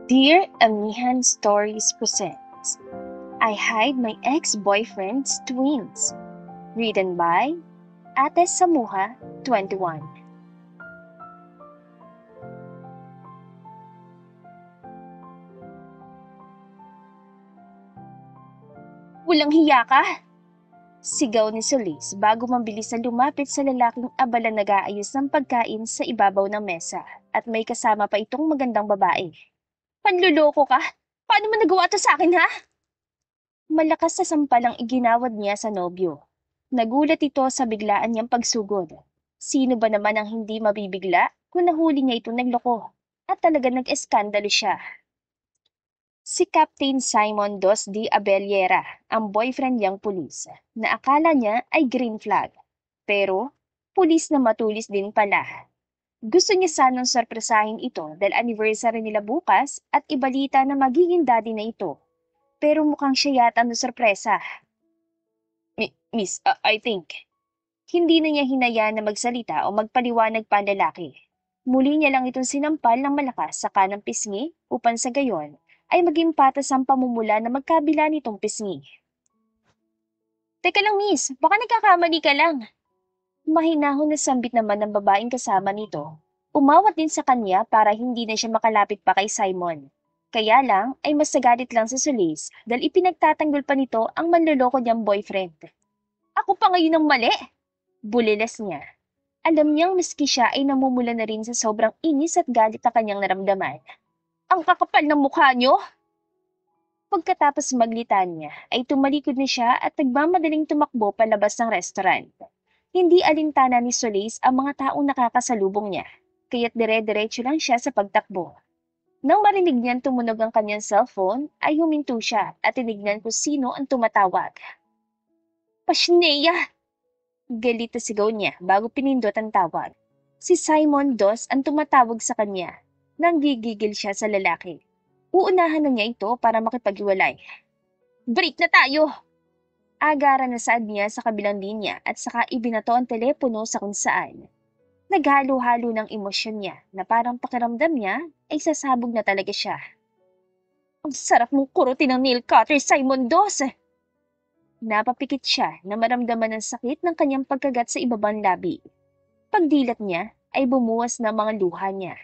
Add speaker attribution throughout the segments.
Speaker 1: Dear Amihan Stories presents I Hide My Ex-Boyfriend's Twins. Written by Ate Samuha, 21. Walang hiya ka! Sigaw ni Solis bago mabilis na lumapit sa lalaking abala nag-aayos ng pagkain sa ibabaw ng mesa at may kasama pa itong magandang babae. Panluloko ka? Paano mo nagawa to sa akin, ha? Malakas na sampalang iginawad niya sa nobyo. Nagulat ito sa biglaan niyang pagsugod. Sino ba naman ang hindi mabibigla kung nahuli niya itong nagloko? At talaga nag-eskandalo siya. Si Captain Simon Dos de Abellera, ang boyfriend niyang pulis, na akala niya ay green flag. Pero, pulis na matulis din pala. Gusto niya sanang sorpresahin ito dahil anniversary nila bukas at ibalita na magiging daddy na ito. Pero mukhang siya yata ang sorpresa. Miss, I think. Hindi na niya hinayaan na magsalita o magpaliwanag pa ang lalaki. Muli niya lang itong sinampal ng malakas sa kanang pisngi upang sa gayon ay maging patas ang pamumula na magkabila nitong pisngi. Teka lang, miss, baka nagkakamali ka lang. Mahinahon na sambit naman ng babaeng kasama nito. Umawat din sa kanya para hindi na siya makalapit pa kay Simon. Kaya lang ay mas nagalit lang si Solis dahil ipinagtatanggol pa nito ang manloloko niyang boyfriend. Ako pa ngayon ang mali! Bulilas niya. Alam niyang maski siya ay namumula na rin sa sobrang inis at galit na kanyang naramdaman. Ang kakapal ng mukha niyo! Pagkatapos maglitanya ay tumalikod na siya at nagmamadaling tumakbo palabas ng restaurant. Hindi alintana ni Solis ang mga taong nakakasalubong niya, kaya't dire-diretso lang siya sa pagtakbo. Nang marinig niyan tumunog ang kanyang cellphone, ay huminto siya at tinignan kung sino ang tumatawag. Pasneya! Galit na sigaw niya bago pinindot ang tawag. Si Simon Dos ang tumatawag sa kanya. Nang gigigil siya sa lalaki. Uunahan na niya ito para makipag-iwalay. Break na tayo! Agaran na saad niya sa kabilang linya at saka ibinato ang telepono sa kung saan. Naghalo-halo ng emosyon niya na parang pakiramdam niya ay sasabog na talaga siya. Ang sarap mong kurutin ng nail cutter, Simon Dos! Napapikit siya na maramdaman ang sakit ng kanyang pagkagat sa ibabang labi. Pagdilat niya ay bumuwas na mga luha niya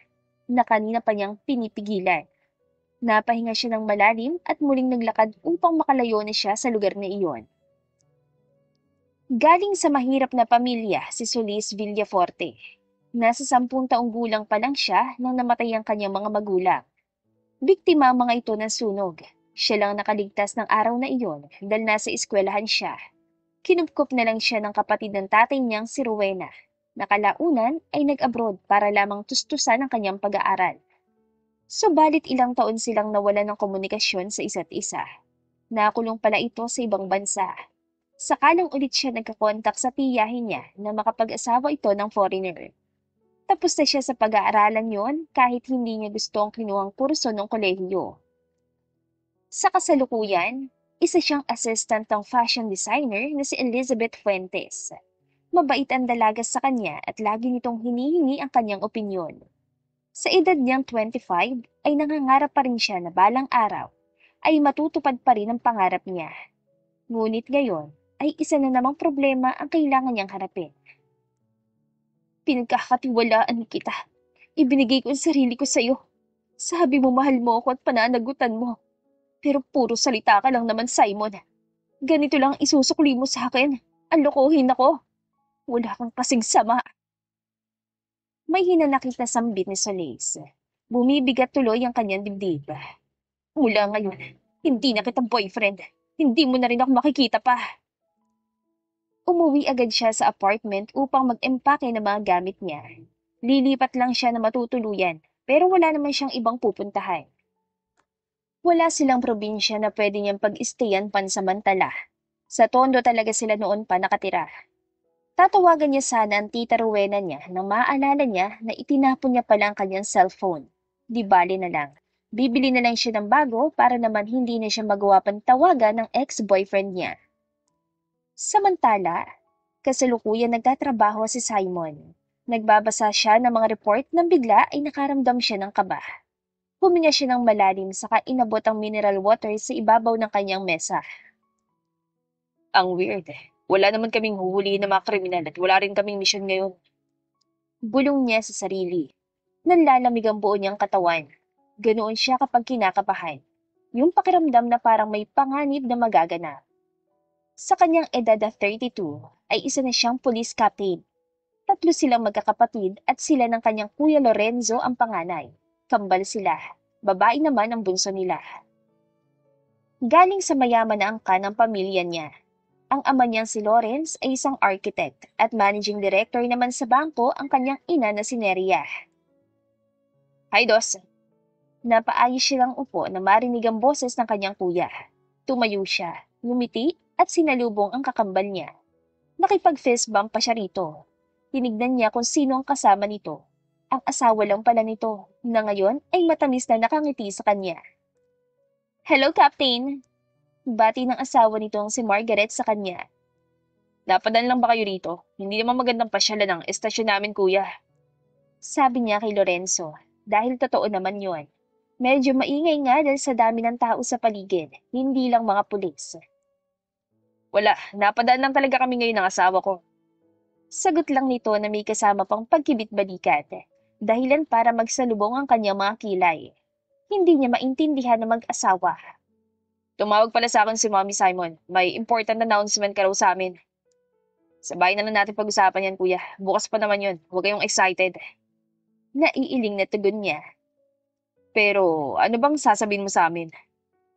Speaker 1: na kanina pa niyang pinipigilan. Napahinga siya ng malalim at muling naglakad upang makalayo na siya sa lugar na iyon. Galing sa mahirap na pamilya si Solis Villaforte. Nasa 10 taong gulang pa lang siya nang namatay ang kanyang mga magulang. Biktima ang mga ito ng sunog. Siya lang nakaligtas ng araw na iyon dahil nasa eskwelahan siya. Kinupkop na lang siya ng kapatid ng tatay niyang si Rowena. Nakalaunan ay nag-abroad para lamang tustusan ang kanyang pag-aaral. Subalit ilang taon silang nawalan ng komunikasyon sa isa't isa. Nakulong pala ito sa ibang bansa. Sakalang ulit siya nagkakontak sa tiyahin niya na makapag-asawa ito ng foreigner. Tapos na siya sa pag-aaralan yon kahit hindi niya gusto ang kinuhang kurso ng kolehiyo. Sa kasalukuyan, isa siyang assistant ng fashion designer na si Elizabeth Fuentes. Mabait ang dalaga sa kanya at lagi nitong hinihingi ang kanyang opinyon. Sa edad niyang 25 ay nangangarap pa rin siya na balang araw ay matutupad pa rin ang pangarap niya. Ngunit ngayon ay isa na namang problema ang kailangan niyang harapin. Pinagkakatiwalaan kita. Ibinigay ko ang sarili ko sa'yo. Sabi mo mahal mo ako at pananagutan mo. Pero puro salita ka lang naman, Simon. Ganito lang isusukli mo sa akin. Alokohin ako. Wala kang kasing sama. May hinanakit na sambit ni Solis. Bumibigat tuloy ang kanyang dibdib. Mula ngayon, hindi na kitang boyfriend. Hindi mo na rin ako makikita pa. Umuwi agad siya sa apartment upang mag-empake ng mga gamit niya. Lilipat lang siya na matutuluyan, pero wala naman siyang ibang pupuntahan. Wala silang probinsya na pwede niyang pag-istayan pansamantala. Sa Tondo talaga sila noon pa nakatira. Tatawagan niya sana ang tita Rowena niya nang maaalala niya na itinapon niya pala ang kanyang cellphone. Di bali na lang. Bibili na lang siya ng bago para naman hindi na siya magawa pang tawagan ng ex-boyfriend niya. Samantala, kasalukuyan nagtatrabaho si Simon. Nagbabasa siya ng mga report nang bigla ay nakaramdam siya ng kaba. Huminga siya ng malalim saka inabot ang mineral water sa ibabaw ng kanyang mesa. Ang weird eh. Wala naman kaming huhulihin ng mga kriminal at wala rin kaming misyon ngayon. Bulong niya sa sarili. Nanlalamig ang buo niyang katawan. Ganoon siya kapag kinakabahan. Yung pakiramdam na parang may panganib na magaganap. Sa kanyang edad na 32, ay isa na siyang police captain. 3 silang magkakapatid at sila ng kanyang kuya Lorenzo ang panganay. Kambal sila. Babae naman ang bunso nila. Galing sa mayaman na angkan ng pamilya niya. Ang ama niyang si Lawrence ay isang architect at managing director naman sa bangko ang kanyang ina na si Neria. Hi, Dos. Napaayos silang upo na marinig ang boses ng kanyang kuya. Tumayo siya, ngumiti at sinalubong ang kakambal niya. Nakipag-fist bump pa siya rito. Tinignan niya kung sino ang kasama nito. Ang asawa lang pala nito, na ngayon ay matamis na nakangiti sa kanya. Hello, Captain! Bati ng asawa nitong si Margaret sa kanya. Napadaan lang ba kayo rito? Hindi naman magandang pasyalan ng estasyon namin, kuya. Sabi niya kay Lorenzo, dahil totoo naman yun. Medyo maingay nga dahil sa dami ng tao sa paligid, hindi lang mga pulis. Wala, napadaan lang talaga kami ngayon ng asawa ko. Sagot lang nito na may kasama pang pagkibit-balikat, dahilan para magsalubong ang kanyang mga kilay. Hindi niya maintindihan na mag-asawa. Tumawag pala sa akin si Mommy Simon. May important announcement ka raw sa amin. Sabay na lang natin pag-usapan yan, kuya. Bukas pa naman yun. Huwag kayong excited. Naiiling na tugon niya. Pero ano bang sasabihin mo sa amin?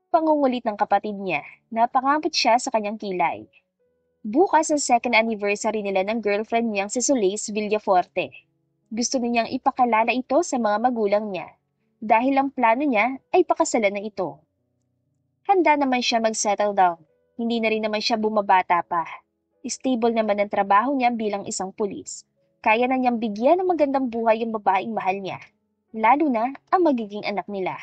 Speaker 1: Pangungulit ng kapatid niya. Napangapit siya sa kanyang kilay. Bukas ang second anniversary nila ng girlfriend niyang si Solis Villaforte. Gusto niyang ipakalala ito sa mga magulang niya. Dahil ang plano niya ay pakasalan na ito. Handa naman siya mag-settle down. Hindi na rin naman siya bumabata pa. Stable naman ang trabaho niya bilang isang pulis. Kaya na niyang bigyan ng magandang buhay ang babaeng mahal niya. Lalo na ang magiging anak nila.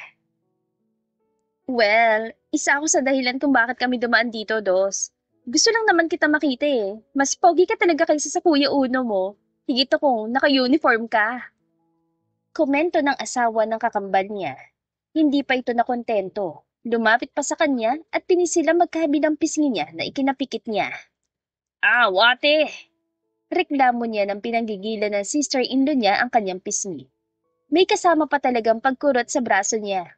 Speaker 1: Well, isa ako sa dahilan kung bakit kami dumaan dito, Dos. Gusto lang naman kita makita eh. Mas pogi ka talaga kaysa sa Kuya Uno mo. Higit akong naka-uniform ka. Komento ng asawa ng kakambal niya. Hindi pa ito nakontento. Lumapit pa sa kanya at pinisila magkabilang pisngi niya na ikinapikit niya. Ate! Reklamo niya nang pinanggigilan ng sister-in-law niya ang kanyang pisngi. May kasama pa talagang pagkurot sa braso niya.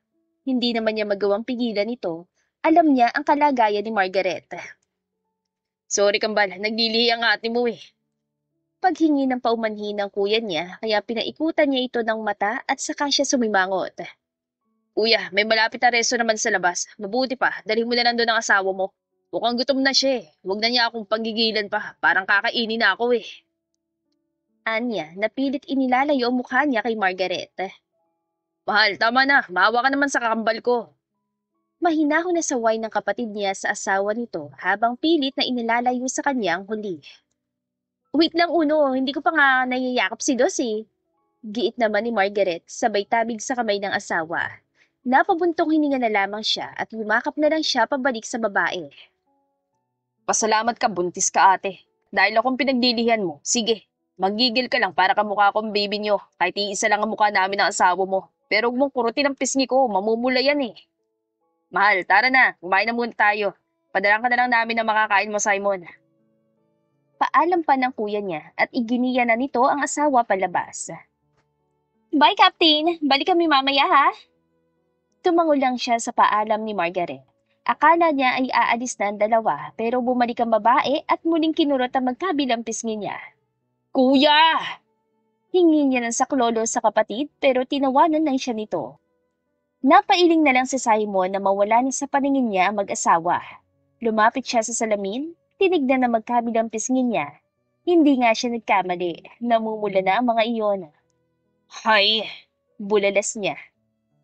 Speaker 1: Hindi naman niya magawang pigilan ito. Alam niya ang kalagayan ni Margaret. Sorry, kambal. Naglilihi ang ate mo eh. Paghingi ng paumanhin ng kuya niya, kaya pinaikutan niya ito ng mata at saka siya sumimangot. Kuya, may malapit na resto naman sa labas. Mabuti pa, dalhin mo na lang doon ang asawa mo. Mukhang gutom na siya eh. Huwag na niya akong panggigilan pa. Parang kakainin na ako eh. Anya, napilit inilalayo ang mukha niya kay Margaret. Mahal, tama na. Maawa ka naman sa kakambal ko. Mahinahon na saway ng kapatid niya sa asawa nito habang pilit na inilalayo sa kanya ang huli. Wait lang, Uno. Hindi ko pa nga nayayakap si Dos eh. Giit naman ni Margaret sabay tabig sa kamay ng asawa. Napabuntong hininga na lamang siya at lumakap na lang siya pabalik sa babae. Pasalamat ka, buntis ka ate. Dahil akong pinagdilihan mo, sige, magigil ka lang para kamukha akong baby nyo. Kahit iisa lang ang mukha namin ng asawa mo. Pero huwag mong kurutin ang pisngi ko, mamumula yan eh. Mahal, tara na, kumain na muna tayo. Padalan ka na lang namin ng makakain mo, Simon. Paalam pa ng kuya niya at iginiya na nito ang asawa palabas. Bye, Captain! Balik kami mamaya ha! Tumango lang siya sa paalam ni Margaret. Akala niya ay aalis na ang dalawa pero bumalik ang babae at muling kinurot ang magkabilang pisngi niya. Kuya! Hingi niya ng saklolo sa kapatid pero tinawanan lang siya nito. Napailing na lang si Simon na mawala na sa paningin niya ang mag-asawa. Lumapit siya sa salamin, tinignan na magkabilang pisngi niya. Hindi nga siya nagkamali, namumula na ang mga iyon. Hay! Bulalas niya.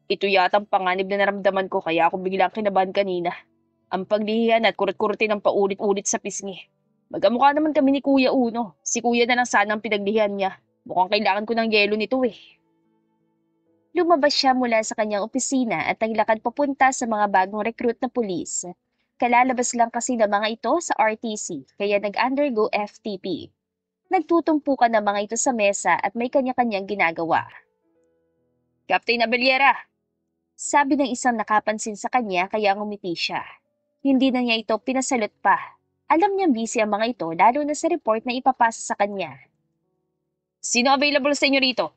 Speaker 1: Ito yata ang panganib na naramdaman ko kaya ako biglang kinabahan kanina. Ang paglihihan at kurot-kurotin ng paulit-ulit sa pisngi. Magkamukha naman kami ni Kuya Uno. Si Kuya na lang sana ang pinaglihan niya. Mukhang kailangan ko ng yelo nito eh. Lumabas siya mula sa kanyang opisina at naglakad papunta sa mga bagong recruit na pulis. Kalalabas lang kasi ng mga ito sa RTC kaya nag-undergo FTP. Nagtutumpukan ng mga ito sa mesa at may kanya-kanyang ginagawa. Captain Abellera! Sabi ng isang nakapansin sa kanya kaya ngumiti siya. Hindi na niya ito pinasalot pa. Alam niyang busy ang mga ito lalo na sa report na ipapasa sa kanya. Sino available sa inyo rito?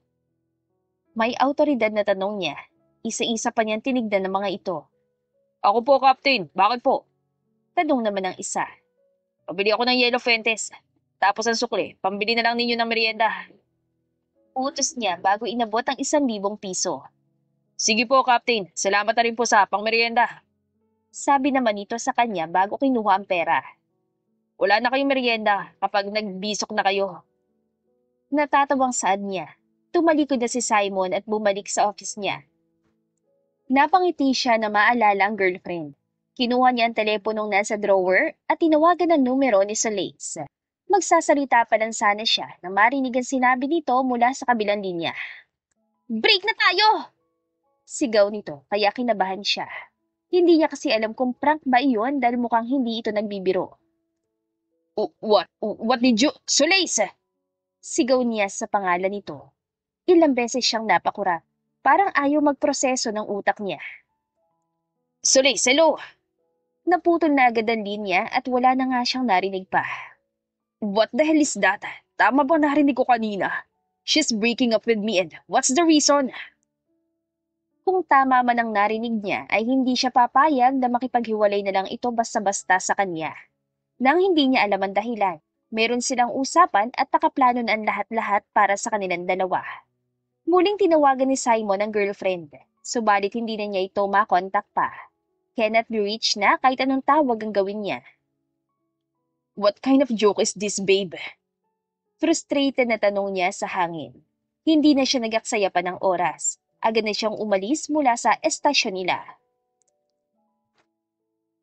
Speaker 1: May autoridad na tanong niya. Isa-isa pa niyang tinignan ng mga ito. Ako po, Captain. Bakit po? Tanong naman ng isa. Pabili ako ng Yellow Fuentes. Tapos ang sukli, pambili na lang ninyo ng merienda. Utos niya bago inabot ang 1,000 piso. Sige po, Captain. Salamat na rin po sa pangmerienda. Sabi naman nito sa kanya bago kinuha ang pera. Wala na kayong merienda kapag nagbisok na kayo. Natatawang saad niya. Tumalikod na si Simon at bumalik sa office niya. Napangiti siya na maalala ang girlfriend. Kinuha niya ang teleponong nasa drawer at tinawagan ang numero ni Solis. Magsasalita pa lang sana siya na marinig ang sinabi nito mula sa kabilang linya. Break na tayo! Sigaw nito kaya kinabahan siya. Hindi niya kasi alam kung prank ba iyon dahil mukhang hindi ito nagbibiro. What did you... Solis! Sigaw niya sa pangalan nito. Ilang beses siyang napakura. Parang ayaw magproseso ng utak niya. Solis, hello! Naputol na agad ang linya at wala na nga siyang narinig pa. What the hell is that? Tama ba narinig ko kanina? She's breaking up with me and what's the reason? Kung tama man ang narinig niya ay hindi siya papayag na makipaghiwalay na lang ito basta-basta sa kanya. Nang hindi niya alam ang dahilan, meron silang usapan at nakaplano na ang lahat-lahat para sa kanilang dalawa. Muling tinawagan ni Simon ang girlfriend, subalit hindi na niya ito makontak pa. Cannot be reached na kahit anong tawag ang gawin niya. What kind of joke is this, babe? Frustrated na tanong niya sa hangin. Hindi na siya nag-aksaya pa ng oras. Agad na siyang umalis mula sa estasyon nila.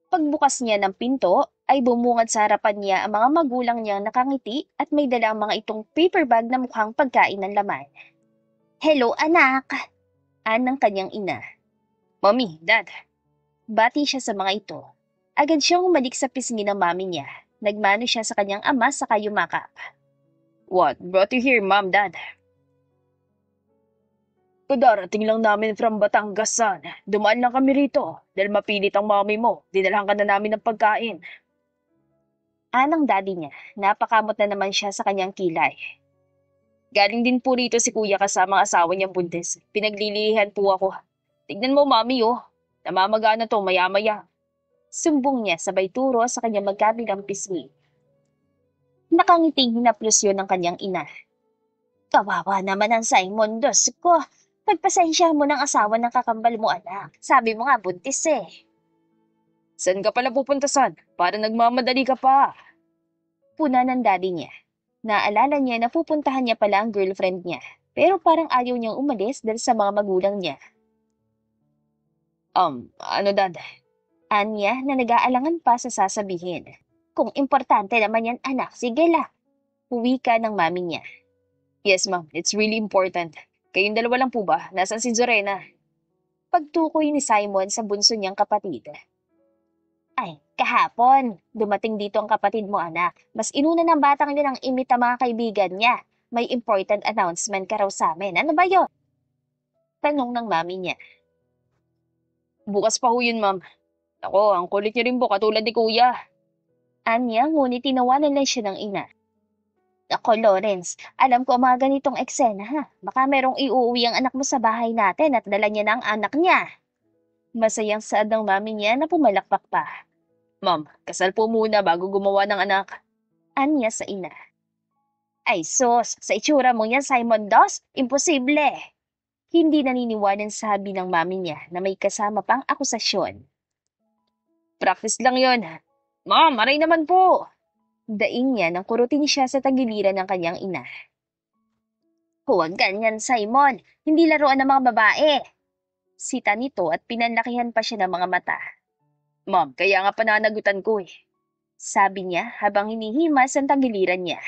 Speaker 1: Pagbukas niya ng pinto, ay bumungad sa harapan niya ang mga magulang niyang nakangiti at may dala ang mga itong paper bag na mukhang pagkain ng laman. Hello, anak! Ng kanyang ina. Mommy, Dad. Bati siya sa mga ito. Agad siyang umalik sa pisngi ng mami niya. Nagmano siya sa kanyang ama sa yumakap. What brought you here, Mom, Dad? Kadarating lang namin from Batangas, son. Dumaan lang kami rito dahil mapilit ang mami mo. Dinalhan ka na namin ng pagkain. Anang daddy niya, napakamot na naman siya sa kanyang kilay. Galing din po rito si kuya kasama ang asawa niyang buntis. Pinaglilihan po ako. Tignan mo, mami, oh. Namamaga na to maya-maya. Sumbong niya sabay turo sa kanyang magkabilang pisngi. Nakangiting hinaplos yun ng kanyang ina. Kawawa naman ang Simon, Dos ko. Pagpasensya mo ng asawa ng kakambal mo, anak. Sabi mo nga, buntis eh. Saan ka pala pupunta, son? Para nagmamadali ka pa. Puna ng daddy niya. Naalala niya na pupuntahan niya pala ang girlfriend niya. Pero parang ayaw niyang umalis dahil sa mga magulang niya. Ano, Dad? Anya na nag-aalangan pa sa sasabihin. Kung importante naman yan, anak, sige la. Uwi ka ng mami niya. Yes, ma'am. It's really important. Kayong dalawa lang po ba? Nasaan si Zorena? Pagtukoy ni Simon sa bunso niyang kapatid. Ay, kahapon. Dumating dito ang kapatid mo, anak. Mas inuna ng batang yun ang imita mga kaibigan niya. May important announcement ka raw sa amin. Ano ba yun? Tanong ng mami niya. Bukas pa ho yun, ma'am. Ako, ang kulit niyo rin po katulad ni kuya. Anya, ngunit tinawanan lang siya ng ina. Ako, Lawrence, alam ko ang mga ganitong eksena, ha? Baka merong iuuwi ang anak mo sa bahay natin at dala niya na ang anak niya. Masayang saad ng mami niya na pumalakpak pa. Ma'am, kasal po muna bago gumawa ng anak. Anya sa ina. Ay sus, sa itsura mo yan, Simon Dos, imposible. Hindi naniniwanan sabi ng mami niya na may kasama pang akusasyon. Practice lang yon. Ma'am, aray naman po. Daing niya nang kurutin siya sa tagiliran ng kanyang ina. Huwag ganyan, Simon. Hindi laruan ng mga babae. Sita nito at pinanlakihan pa siya ng mga mata. Ma'am, kaya nga pananagutan ko eh. Sabi niya habang hinihimas ang tagiliran niya.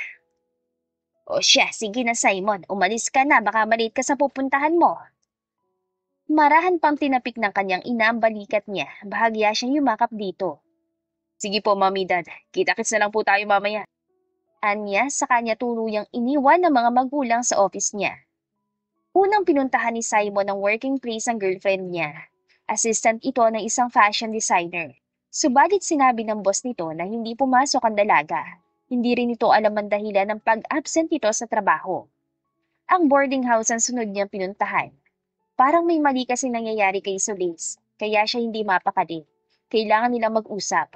Speaker 1: O siya, sige na Simon. Umalis ka na, baka malate ka sa pupuntahan mo. Marahan pang tinapik ng kanyang ina ang balikat niya. Bahagya siyang yumakap dito. Sige po, Mami, Dad. Kita-kits na lang po tayo mamaya. Anya sa kanya tuluyang iniwan ng mga magulang sa office niya. Unang pinuntahan ni Simon ang working place ang girlfriend niya. Assistant ito ng isang fashion designer. Subalit sinabi ng boss nito na hindi pumasok ang dalaga. Hindi rin ito alam ang dahilan ng pag-absent nito sa trabaho. Ang boarding house ang sunod niyang pinuntahan. Parang may mali kasi nangyayari kay Solis, kaya siya hindi mapakali. Kailangan nilang mag-usap.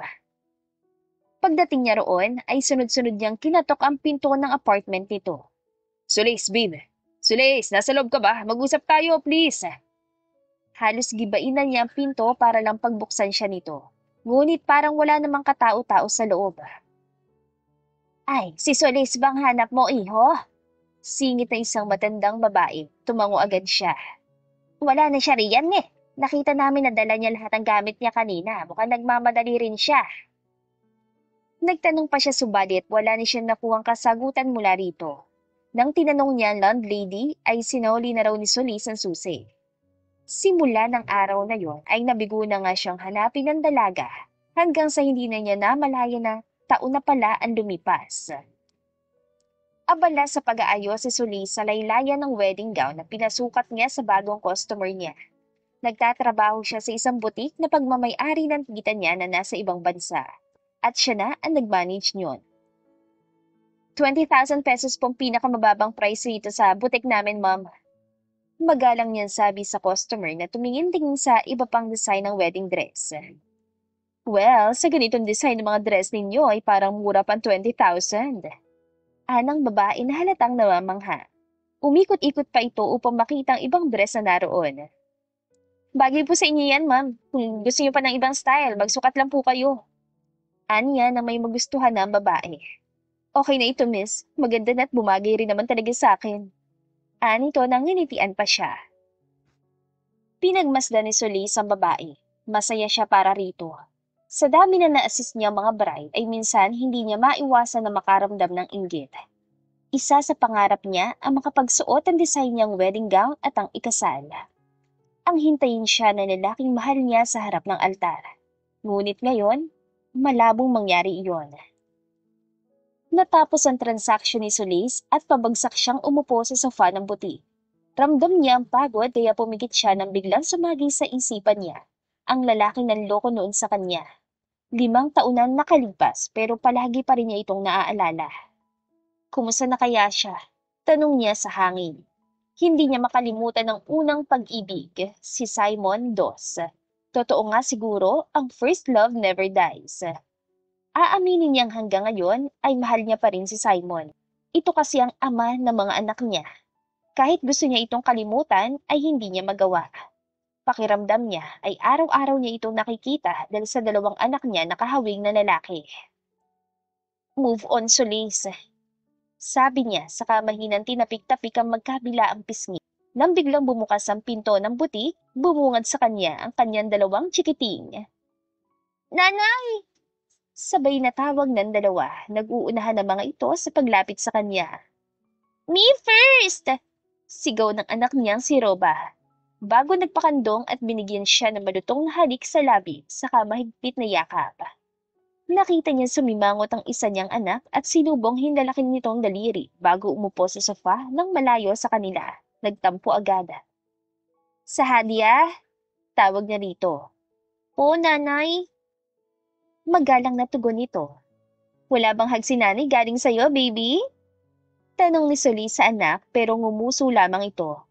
Speaker 1: Pagdating niya roon, ay sunod-sunod niyang kinatok ang pinto ng apartment nito. Solis, babe. Solis, nasa loob ka ba? Mag-usap tayo, please. Halos gibain na niya ang pinto para lang pagbuksan siya nito. Ngunit parang wala namang katao-tao sa loob. Ay, si Solis bang hanap mo, iho? Singit na isang matandang babae. Tumango agad siya. Wala na siya riyan eh. Nakita namin na dala niya lahat ng gamit niya kanina. Mukhang nagmamadali rin siya. Nagtanong pa siya subalit wala ni siya nakuhang kasagutan mula rito. Nang tinanong niya ang landlady ay sinuli na raw ni Solis ang susi. Simula ng araw na yon ay nabigo na nga siyang hanapin ng dalaga hanggang sa hindi na niya namalaya na taon na pala ang lumipas. Abala sa pag-aayos si Solis sa laylayan ng wedding gown na pinasukat niya sa bagong customer niya. Nagtatrabaho siya sa isang butik na pagmamay-ari ng tita niya na nasa ibang bansa. At siya na ang nag-manage niyon. 20,000 pesos pong pinakamababang price rito sa butik namin, ma'am. Magalang niyan sabi sa customer na tumingin-tingin sa iba pang design ng wedding dress. Well, sa ganitong design ng mga dress ninyo ay parang mura pang 20,000. Anang babae na halatang namamangha. Umikot-ikot pa ito upang makita ang ibang dress na naroon. Bagay po sa inyo yan, ma'am. Kung gusto niyo pa ng ibang style, magsukat lang po kayo. Anya na may magustuhan na ang babae. Okay na ito, miss. Maganda na at bumagay rin naman talaga sa akin. Anito nang nginitian pa siya. Pinagmasdan ni Solis ang babae. Masaya siya para rito. Sa dami na na-assist niya mga bride ay minsan hindi niya maiwasan na makaramdam ng inggit. Isa sa pangarap niya ang makapagsuot ang design niyang wedding gown at ang ikasal. Ang hintayin siya na lalaking mahal niya sa harap ng altar. Ngunit ngayon, malabong mangyari iyon. Natapos ang transaksyon ni Solis at pabagsak siyang umupo sa sofa ng buti. Ramdam niya ang pagod kaya pumikit siya nang biglang sumagi sa isipan niya. Ang lalaking nanloko noon sa kanya. 5 taon na nakalipas pero palagi pa rin niya itong naaalala. Kumusta na kaya siya? Tanong niya sa hangin. Hindi niya makalimutan ang unang pag-ibig, si Simon Dos. Totoo nga siguro, ang first love never dies. Aaminin niyang hanggang ngayon ay mahal niya pa rin si Simon. Ito kasi ang ama ng mga anak niya. Kahit gusto niya itong kalimutan ay hindi niya magawa. Pakiramdam niya ay araw-araw niya itong nakikita dahil sa 2 anak niya na kahawig na lalaki. Move on, Solis. Sabi niya saka mahinang tinapik-tapik ang magkabila ang pisngi. Nang biglang bumukas ang pinto ng butik, bumungad sa kanya ang kanyang 2 chikiting. Nanay! Sabay na tawag ng 2, nag-uunahan ng mga ito sa paglapit sa kanya. Me first! Sigaw ng anak niyang si Roba. Bago nagpakandong at binigyan siya ng malutong na halik sa labi, saka mahigpit na yakap. Nakita niya sumimangot ang isa niyang anak at sinubong hinalakin nitong daliri bago umupo sa sofa nang malayo sa kanila. Nagtampo agad. Sahadia? Tawag niya rito. Po, nanay. Magalang na tugon nito. Wala bang hag si nanay galing sa'yo, baby? Tanong ni Solis sa anak pero ngumuso lamang ito.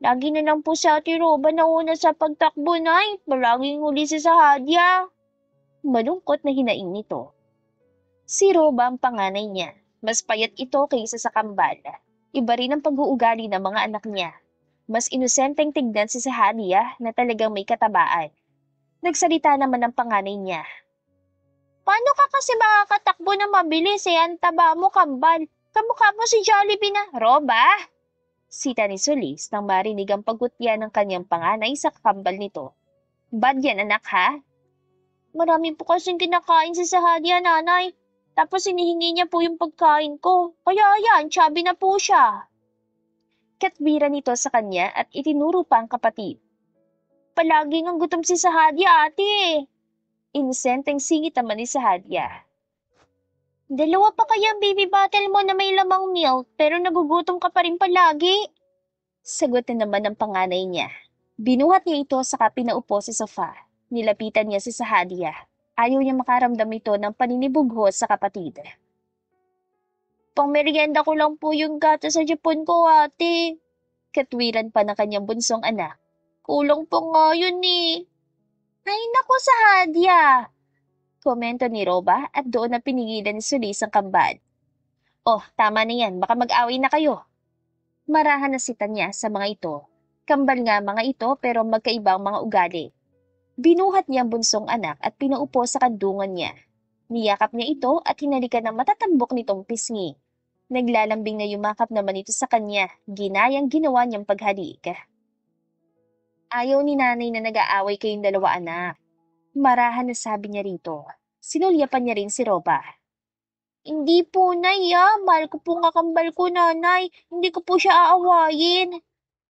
Speaker 1: Lagi na lang po si Ate Roba nauna sa pagtakbo, nay. Palaging huli si Sahadia. Malungkot na hinaing nito. Si Roba ang panganay niya. Mas payat ito kaysa sa kambal. Iba rin ang pag-uugali ng mga anak niya. Mas inosenteng tignan si Sahadia na talagang may katabaan. Nagsalita naman ang panganay niya. Paano ka kasi makakatakbo na mabilis ang taba mo, kambal? Kamukha mo si Jollibee na, Roba? Sita ni Solis nang marinig ang pagkutya ng kanyang panganay sa kambal nito. Bad yan, anak, ha? Marami po kasing kinakain si Sahadia, nanay. Tapos hinihingi niya po yung pagkain ko. Kaya yan, chubby na po siya. Katwira nito sa kanya at itinuro pa ang kapatid. Palaging ang gutom si Sahadia, ate. Inosenteng singit naman ni Sahadia. 2 pa kaya ang baby bottle mo na may lamang milk pero nagugutom ka pa rin palagi? Sagot na naman ng panganay niya. Binuhat niya ito saka pinaupo sa sofa. Nilapitan niya si Sahadia. Ayaw niya makaramdam ito ng paninibugho sa kapatid. Pangmeryenda ko lang po yung gato sa Japon ko, ate. Katwiran pa ng kanyang bunsong anak. Kulang pa nga yun eh. Ay naku, Sahadia! Komento ni Roba at doon na pinigilan ni Solis ang kambal. Oh, tama na yan. Baka mag-away na kayo. Marahan na si Tanya sa mga ito. Kambal nga mga ito pero magkaibang mga ugali. Binuhat niya ang bunsong anak at pinaupo sa kandungan niya. Niyakap niya ito at hinalikan ng matatambok nitong pisngi. Naglalambing na yumakap naman ito sa kanya, ginayang ginawa niyang paghalik. Ayaw ni nanay na nag-aaway kayong dalawa anak. Marahan na sabi niya rito. Sinulyapan niya rin si Roba. Hindi po, Nay, ah. Mahal ko po nga kambal ko, nanay. Hindi ko po siya aawayin.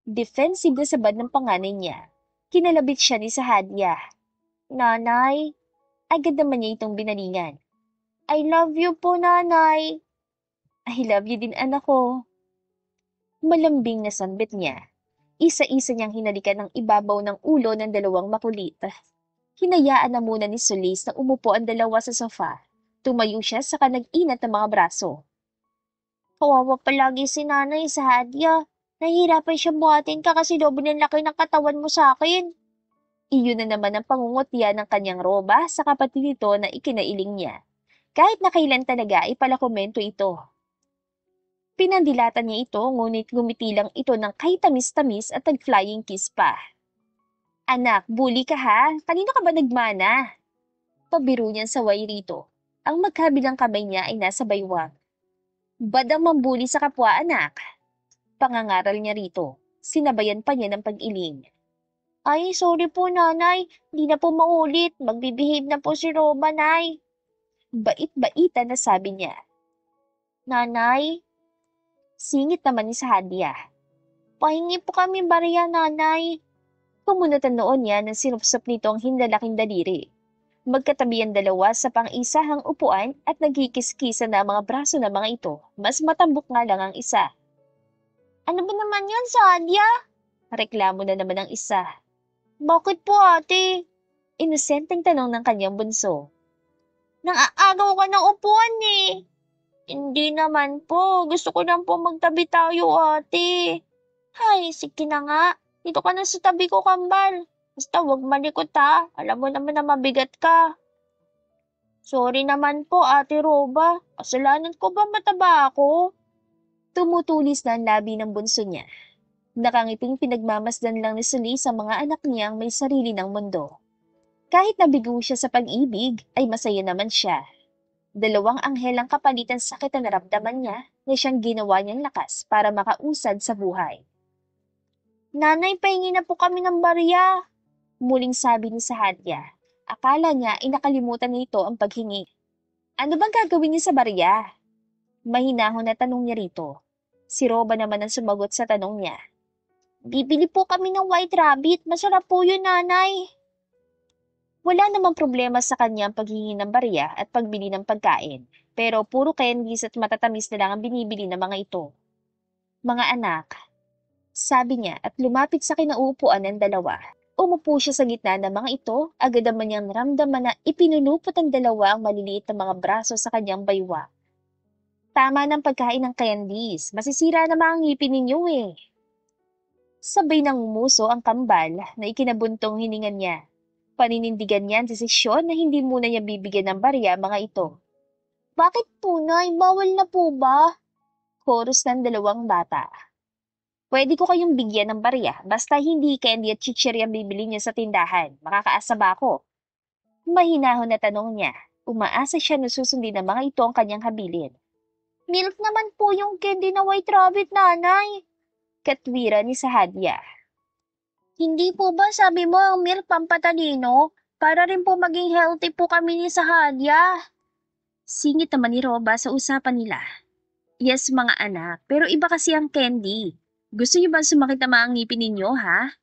Speaker 1: Defensive na sabad ng panganay niya. Kinalabit siya ni Sahadia. Nanay, agad naman niya itong binalingan. I love you po, nanay. I love you din, anak ko. Malambing na sambit niya. Isa-isa niyang hinalikan ang ibabaw ng ulo ng dalawang makulit. Hinayaan na muna ni Solis na umupo ang dalawa sa sofa. Tumayo siya saka nag-inat ng mga braso. Kawawa palagi si nanay sa Hadia. Nahihirapan siya buhatin ka kasi lobo ng laki ng katawan mo sa akin. Iyon na naman ang pangungutya ng kanyang Roba sa kapatid nito na ikinailing niya. Kahit na kailan talaga ipalakomento ito. Pinandilatan niya ito ngunit gumiti lang ito ng kay tamis-tamis at nag-flying kiss pa. Anak, bully ka ha? Kanino ka ba nagmana? Pabiro niyang saway rito. Ang magkabilang kamay niya ay nasa baywang. Bad ang mambuli sa kapwa anak. Pangangaral niya rito. Sinabayan pa niya ng pag-iling. Ay, sorry po nanay. Hindi na po maulit. Magbibihave na po si Roma, nay. Bait-baita na sabi niya. Nanay? Singit naman ni Sahadia. Pahingi po kami barya, nanay. Pumunutan noon niya nang sinupsop nito ang hindalaking daliri. Magkatabi ang dalawa sa pang-isahang upuan at nagkikis-kisa na ang mga braso ng mga ito. Mas matambok nga lang ang isa. Ano ba naman yan, Sahadia? Reklamo na naman ang isa. Bakit po, ate? Inosenteng tanong ng kanyang bunso. Nang-aagaw ka ng upuan eh. Hindi naman po. Gusto ko lang po magtabi tayo, ate. Hay, sige na nga. Dito ka na sa tabi ko, kambal. Basta huwag malikot ha. Alam mo naman na mabigat ka. Sorry naman po, Ate Roba. Kasalanan ko ba mataba ako? Tumutulis na ang labi ng bunso niya. Nakangiping pinagmamasdan lang ni Suli sa mga anak niyang may sarili ng mundo. Kahit nabigo siya sa pag-ibig, ay masaya naman siya. Dalawang anghel ang kapalitan sakit na naramdaman niya na siyang ginawa niyang lakas para makausad sa buhay. Nanay, pahingi na po kami ng barya, muling sabi ni Sahadia. Akala niya ay nakalimutan nito ang paghingi. Ano bang gagawin niya sa barya? Mahinahon na tanong niya rito. Si Roba naman ang sumagot sa tanong niya. Bibili po kami ng white rabbit. Masarap po yun, nanay. Wala namang problema sa kanya ang paghingi ng barya at pagbili ng pagkain. Pero puro candies at matatamis na lang ang binibili ng mga ito. Mga anak, sabi niya at lumapit sa kinauupuan ng dalawa. Umupo siya sa gitna ng mga ito, agad naman niyang naramdaman na ipinulupot ang dalawa ang maliliit na mga braso sa kanyang baywa. Tama ng pagkain ng candies, masisira na mga ngipin ninyo eh. Sabay nang umuso ang kambal na ikinabuntong hiningan niya. Paninindigan niya ang desisyon na hindi muna niya bibigyan ng barya mga ito. Bakit po, Nay? Bawal na po ba? Chorus ng dalawang bata. Pwede ko kayong bigyan ng barya, basta hindi candy at chichirya bibili niyo sa tindahan. Makakaasa ba ako? Mahinahon na tanong niya. Umaasa siya na susundin ng mga ito ang kanyang habilin. Milk naman po yung candy na white rabbit, nanay. Katwira ni Sahadia. Hindi po ba sabi mo ang milk pampatalino? Para rin po maging healthy po kami ni Sahadia. Singit naman ni Roba sa usapan nila. Yes, mga anak, pero iba kasi ang candy. Gusto niyo ba sumakit na mga ngipin ninyo, ha?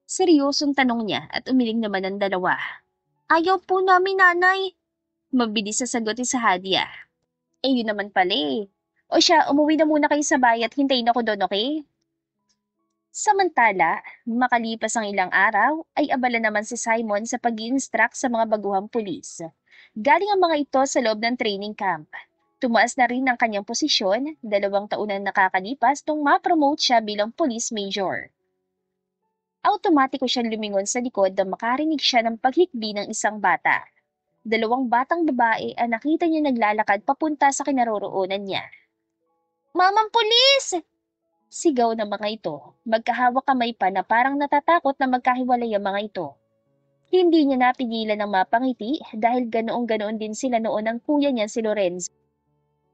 Speaker 1: Seryosong tanong niya at umiling naman ang dalawa. Ayaw po namin, nanay. Mabilis sa sagot ni Sahadia. Yun naman pala eh. O siya, umuwi na muna kayo sa bahay at hintayin ako doon, okay? Samantala, makalipas ang ilang araw, ay abala naman si Simon sa pag-i-instruct sa mga baguhang pulis. Galing ang mga ito sa loob ng training camp. Tumaas na rin ang kanyang posisyon, 2 taon na nakakalipas nung ma-promote siya bilang police major. Automatiko siyang lumingon sa likod nang makarinig siya ng paghikbi ng isang bata. 2 batang babae ang nakita niya naglalakad papunta sa kinaroroonan niya. Mamang pulis! Sigaw ng mga ito, magkahawak kamay pa na parang natatakot na magkahiwalay ang mga ito. Hindi niya napigilan ng mapangiti dahil ganoong-ganoon din sila noon ng kuya niya si Lorenzo.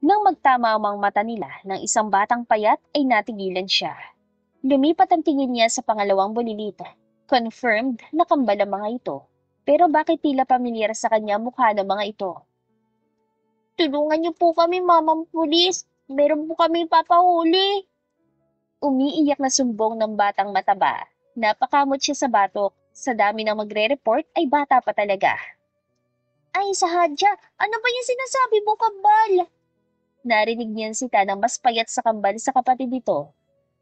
Speaker 1: Nang magtama ang mga mata nila ng isang batang payat ay natigilan siya. Lumipat ang tingin niya sa pangalawang bulilita. Confirmed na kambal ang mga ito. Pero bakit tila pamilyar sa kanya mukha ng mga ito? Tulungan niyo po kami, mamang pulis. Meron po kami papahuli. Umiiyak na sumbong ng batang mataba. Napakamot siya sa batok. Sa dami ng magre-report ay bata pa talaga. Ay, Sahadya, ano ba yung sinasabi mo, kambal? Narinig niyan si Tanang mas payat sa kambal sa kapatid nito.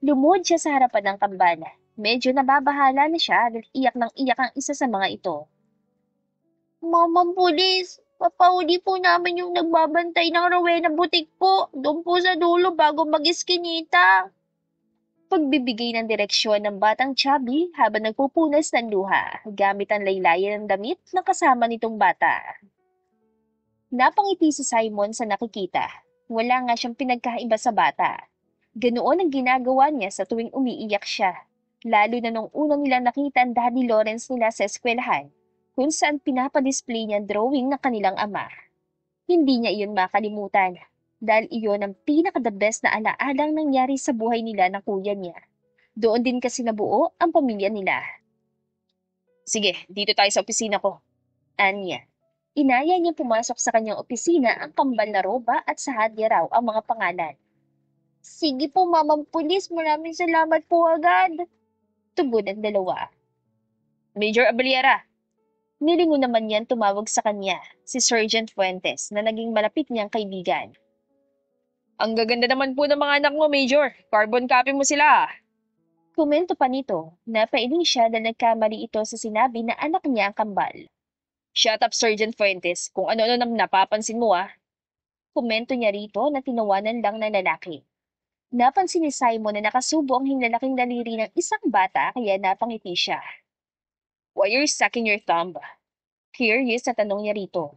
Speaker 1: Lumuhod siya sa harapan ng kambal. Medyo nababahala na siya dahil iyak ng iyak ang isa sa mga ito. Mamang pulis, papahuli po namin yung nagbabantay ng Rowena Butik po. Doon po sa dulo bago mag-iskinita. Pagbibigay ng direksyon ng batang chubby habang nagpupunas ng luha gamit ang laylayan ng damit na kasama nitong bata. Napangiti si Simon sa nakikita. Wala nga siyang pinagkaiba sa bata. Ganoon ang ginagawa niya sa tuwing umiiyak siya. Lalo na nung unang nilang nakita ang Daddy Lawrence nila sa eskwelahan, kung saan pinapadisplay niya ang drawing ng kanilang ama. Hindi niya iyon makalimutan. Dahil iyon ang pinaka-the best na alaalang nangyari sa buhay nila ng kuya niya. Doon din kasi nabuo ang pamilya nila. Sige, dito tayo sa opisina ko. Anya. Inaya niya pumasok sa kanyang opisina ang kambal na roba at sa hadya raw ang mga pangalan. Sige po, mamang pulis. Maraming salamat po agad. Tugod ang dalawa. Major Abaliera. Nilingon naman niyan tumawag sa kanya, si Sergeant Fuentes, na naging malapit niyang kaibigan. Ang gaganda naman po ng mga anak mo, Major. Carbon copy mo sila. Komento pa nito, napailing siya na nagkamali ito sa sinabi na anak niya ang kambal. Shut up, Sergeant Fuentes. Kung ano-ano nang napapansin mo, ah. Komento niya rito na tinawanan lang ng lalaki. Napansin ni Simon na nakasubo ang hinlalaking daliri ng isang bata kaya napangiti siya. Why are you sucking your thumb? Curious na tanong niya rito.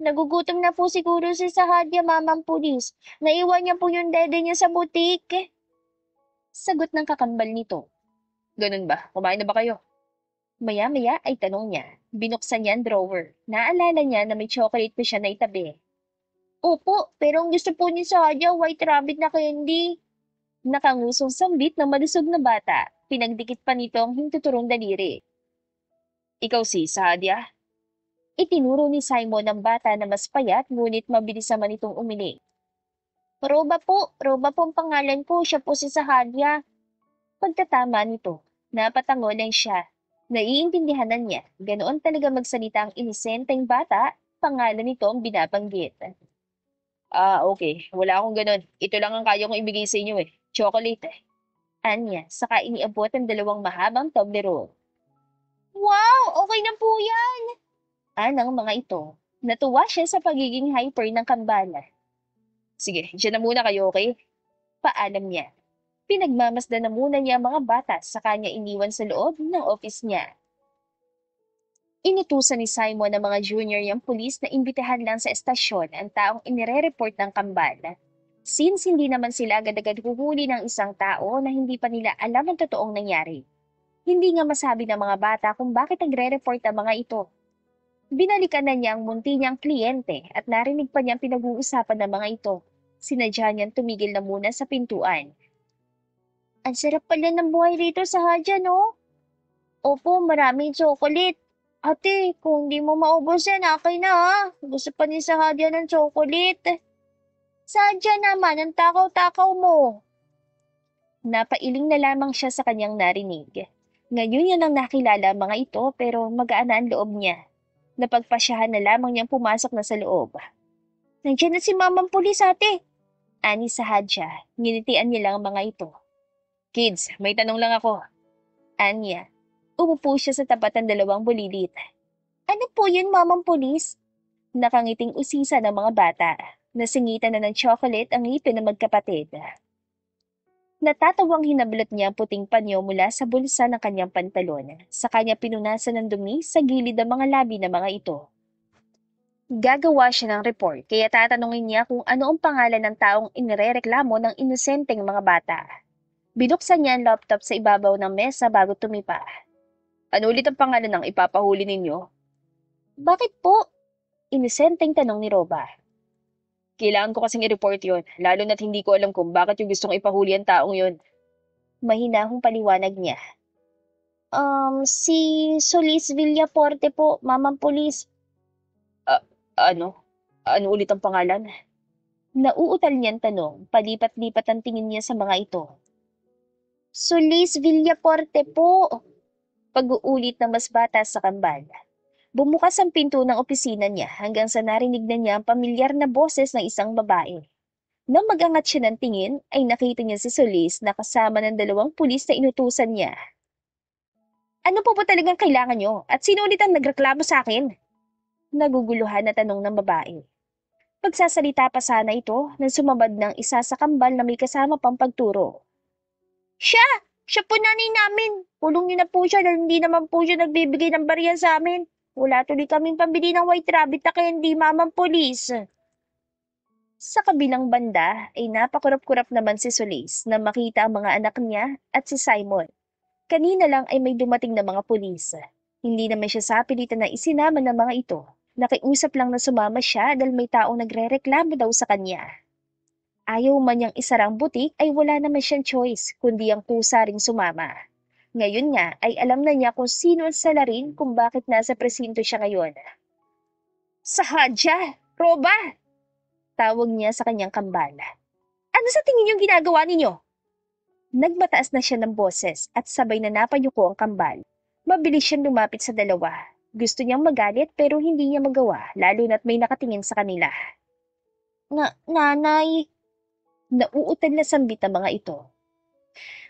Speaker 1: Nagugutom na po siguro si Sahadya, mamang pulis. Naiwan niya po yung dede niya sa butik. Sagot ng kakambal nito. Ganun ba? Kumain na ba kayo? Maya-maya ay tanong niya. Binuksan niya ang drawer. Naalala niya na may chocolate pa siya na itabi. Opo, pero ang gusto po ni Sahadya, white rabbit na candy. Nakangusong sambit ng malusog na bata. Pinagdikit pa nito ang hintuturong daliri. Ikaw si Sahadya? Itinuro ni Simon ang bata na mas payat ngunit mabilis naman itong umiling. Roba po ang pangalan ko, siya po si Sahadya. Pagtatama nito, napatango lang siya. Naiintindihan na niya, ganoon talaga magsalita ang inisenteng bata, pangalan nito ang binabanggit. Ah, okay. Wala akong ganon. Ito lang ang kaya kong ibigay sa inyo eh. Chocolate eh. Anya, saka iniabot ang 2 mahabang Toblerone. Wow! Okay na po yan! Anang mga ito. Natuwa siya sa pagiging hyper ng kambala. Sige, dyan na muna kayo, okay? Paalam niya. Pinagmamasdan na muna niya ang mga bata sa kanya iniwan sa loob ng office niya. Inutusan ni Simon ang mga junior niyang pulis na imbitahan lang sa estasyon ang taong inire-report ng kambal. Since hindi naman sila agad-agad huhuli ng isang tao na hindi pa nila alam ang totoong nangyari. Hindi nga masabi ng mga bata kung bakit nagre-report ang mga ito. Binalikan na niya ang munti niyang kliyente at narinig pa niyang pinag-uusapan ng mga ito. Sinadya niyang tumigil na muna sa pintuan. Ang sarap pala ng buhay rito sa Hadya, no? Opo, maraming chocolate. Ate, kung di mo maubos yan, akin na ha. Gusto pa ni Sahadya ng chocolate. Sadya naman, ang takaw-takaw mo. Napailing na lamang siya sa kanyang narinig. Ngayon niya nang nakilala ang mga ito pero magaan na ang loob niya. Napagpasyahan na lamang niyang pumasok na sa loob. Nandiyan na si mamang pulis, ate. Ani Sahadya, nginitian niya lang ang mga ito. Kids, may tanong lang ako. Anya. Umupo siya sa tapat ng dalawang bulilit. Ano po yun, Mamang Pulis? Nakangiting usisa ng mga bata. Nasingitan na ng chocolate ang ngipin ng magkapatid. Natatawang hinablot niya ang puting panyo mula sa bulsa ng kanyang pantalon. Sa kanya pinunasan ng dumi sa gilid ng mga labi ng mga ito. Gagawa siya ng report kaya tatanungin niya kung ano ang pangalan ng taong inirereklamo ng inosenteng mga bata. Binuksan niya ang laptop sa ibabaw ng mesa bago tumipa. Ano ulit ang pangalan ng ipapahuli ninyo? Bakit po? Inosenteng tanong ni Roba. Kailangan ko kasing i-report yon, lalo na't hindi ko alam kung bakit yung gustong ipahuli ang taong yon. Mahinahong paliwanag niya. Si Solis Villaporte po, Mamang Pulis. Ah, ano? Ano ulit ang pangalan? Nauutal niyang tanong, palipat-lipat ang tingin niya sa mga ito. Solis Villaporte po. Pag-uulit na mas bata sa kambal. Bumukas ang pinto ng opisina niya hanggang sa narinig na niya ang pamilyar na boses ng isang babae. Nang magangat siya ng tingin, ay nakita niya si Solis na kasama ng dalawang pulis na inutusan niya. Ano po talagang kailangan niyo? At sino ulit ang nagreklamo sa akin? Naguguluhan na tanong ng babae. Pagsasalita pa sana ito nang sumabad ng isa sa kambal na may kasama pang pagturo. Siya! Siya po nanay namin! Pulong niyo na po siya dahil hindi naman po siya nagbibigay ng barya sa amin. Wala tuloy kaming pambili ng white rabbit na candy, Mamang Pulis. Sa kabilang banda ay napakurap-kurap naman si Solis na makita ang mga anak niya at si Simon. Kanina lang ay may dumating na mga pulis. Hindi naman siya sapilitan na isinama ng mga ito. Nakiusap lang na sumama siya dahil may taong nagrereklamo daw sa kanya. Ayaw man niyang isarang butik ay wala naman siyang choice kundi ang kusa ring sumama. Ngayon nga ay alam na niya kung sino ang salarin kung bakit nasa presinto siya ngayon. Sahadya! Roba! Tawag niya sa kanyang kambal. Ano sa tingin niyong ginagawa ninyo? Nagmataas na siya ng boses at sabay na napayuko ang kambal. Mabilis siyang lumapit sa dalawa. Gusto niyang magalit pero hindi niya magawa lalo na't may nakatingin sa kanila. Nanay! Nauutal na sambit ang mga ito.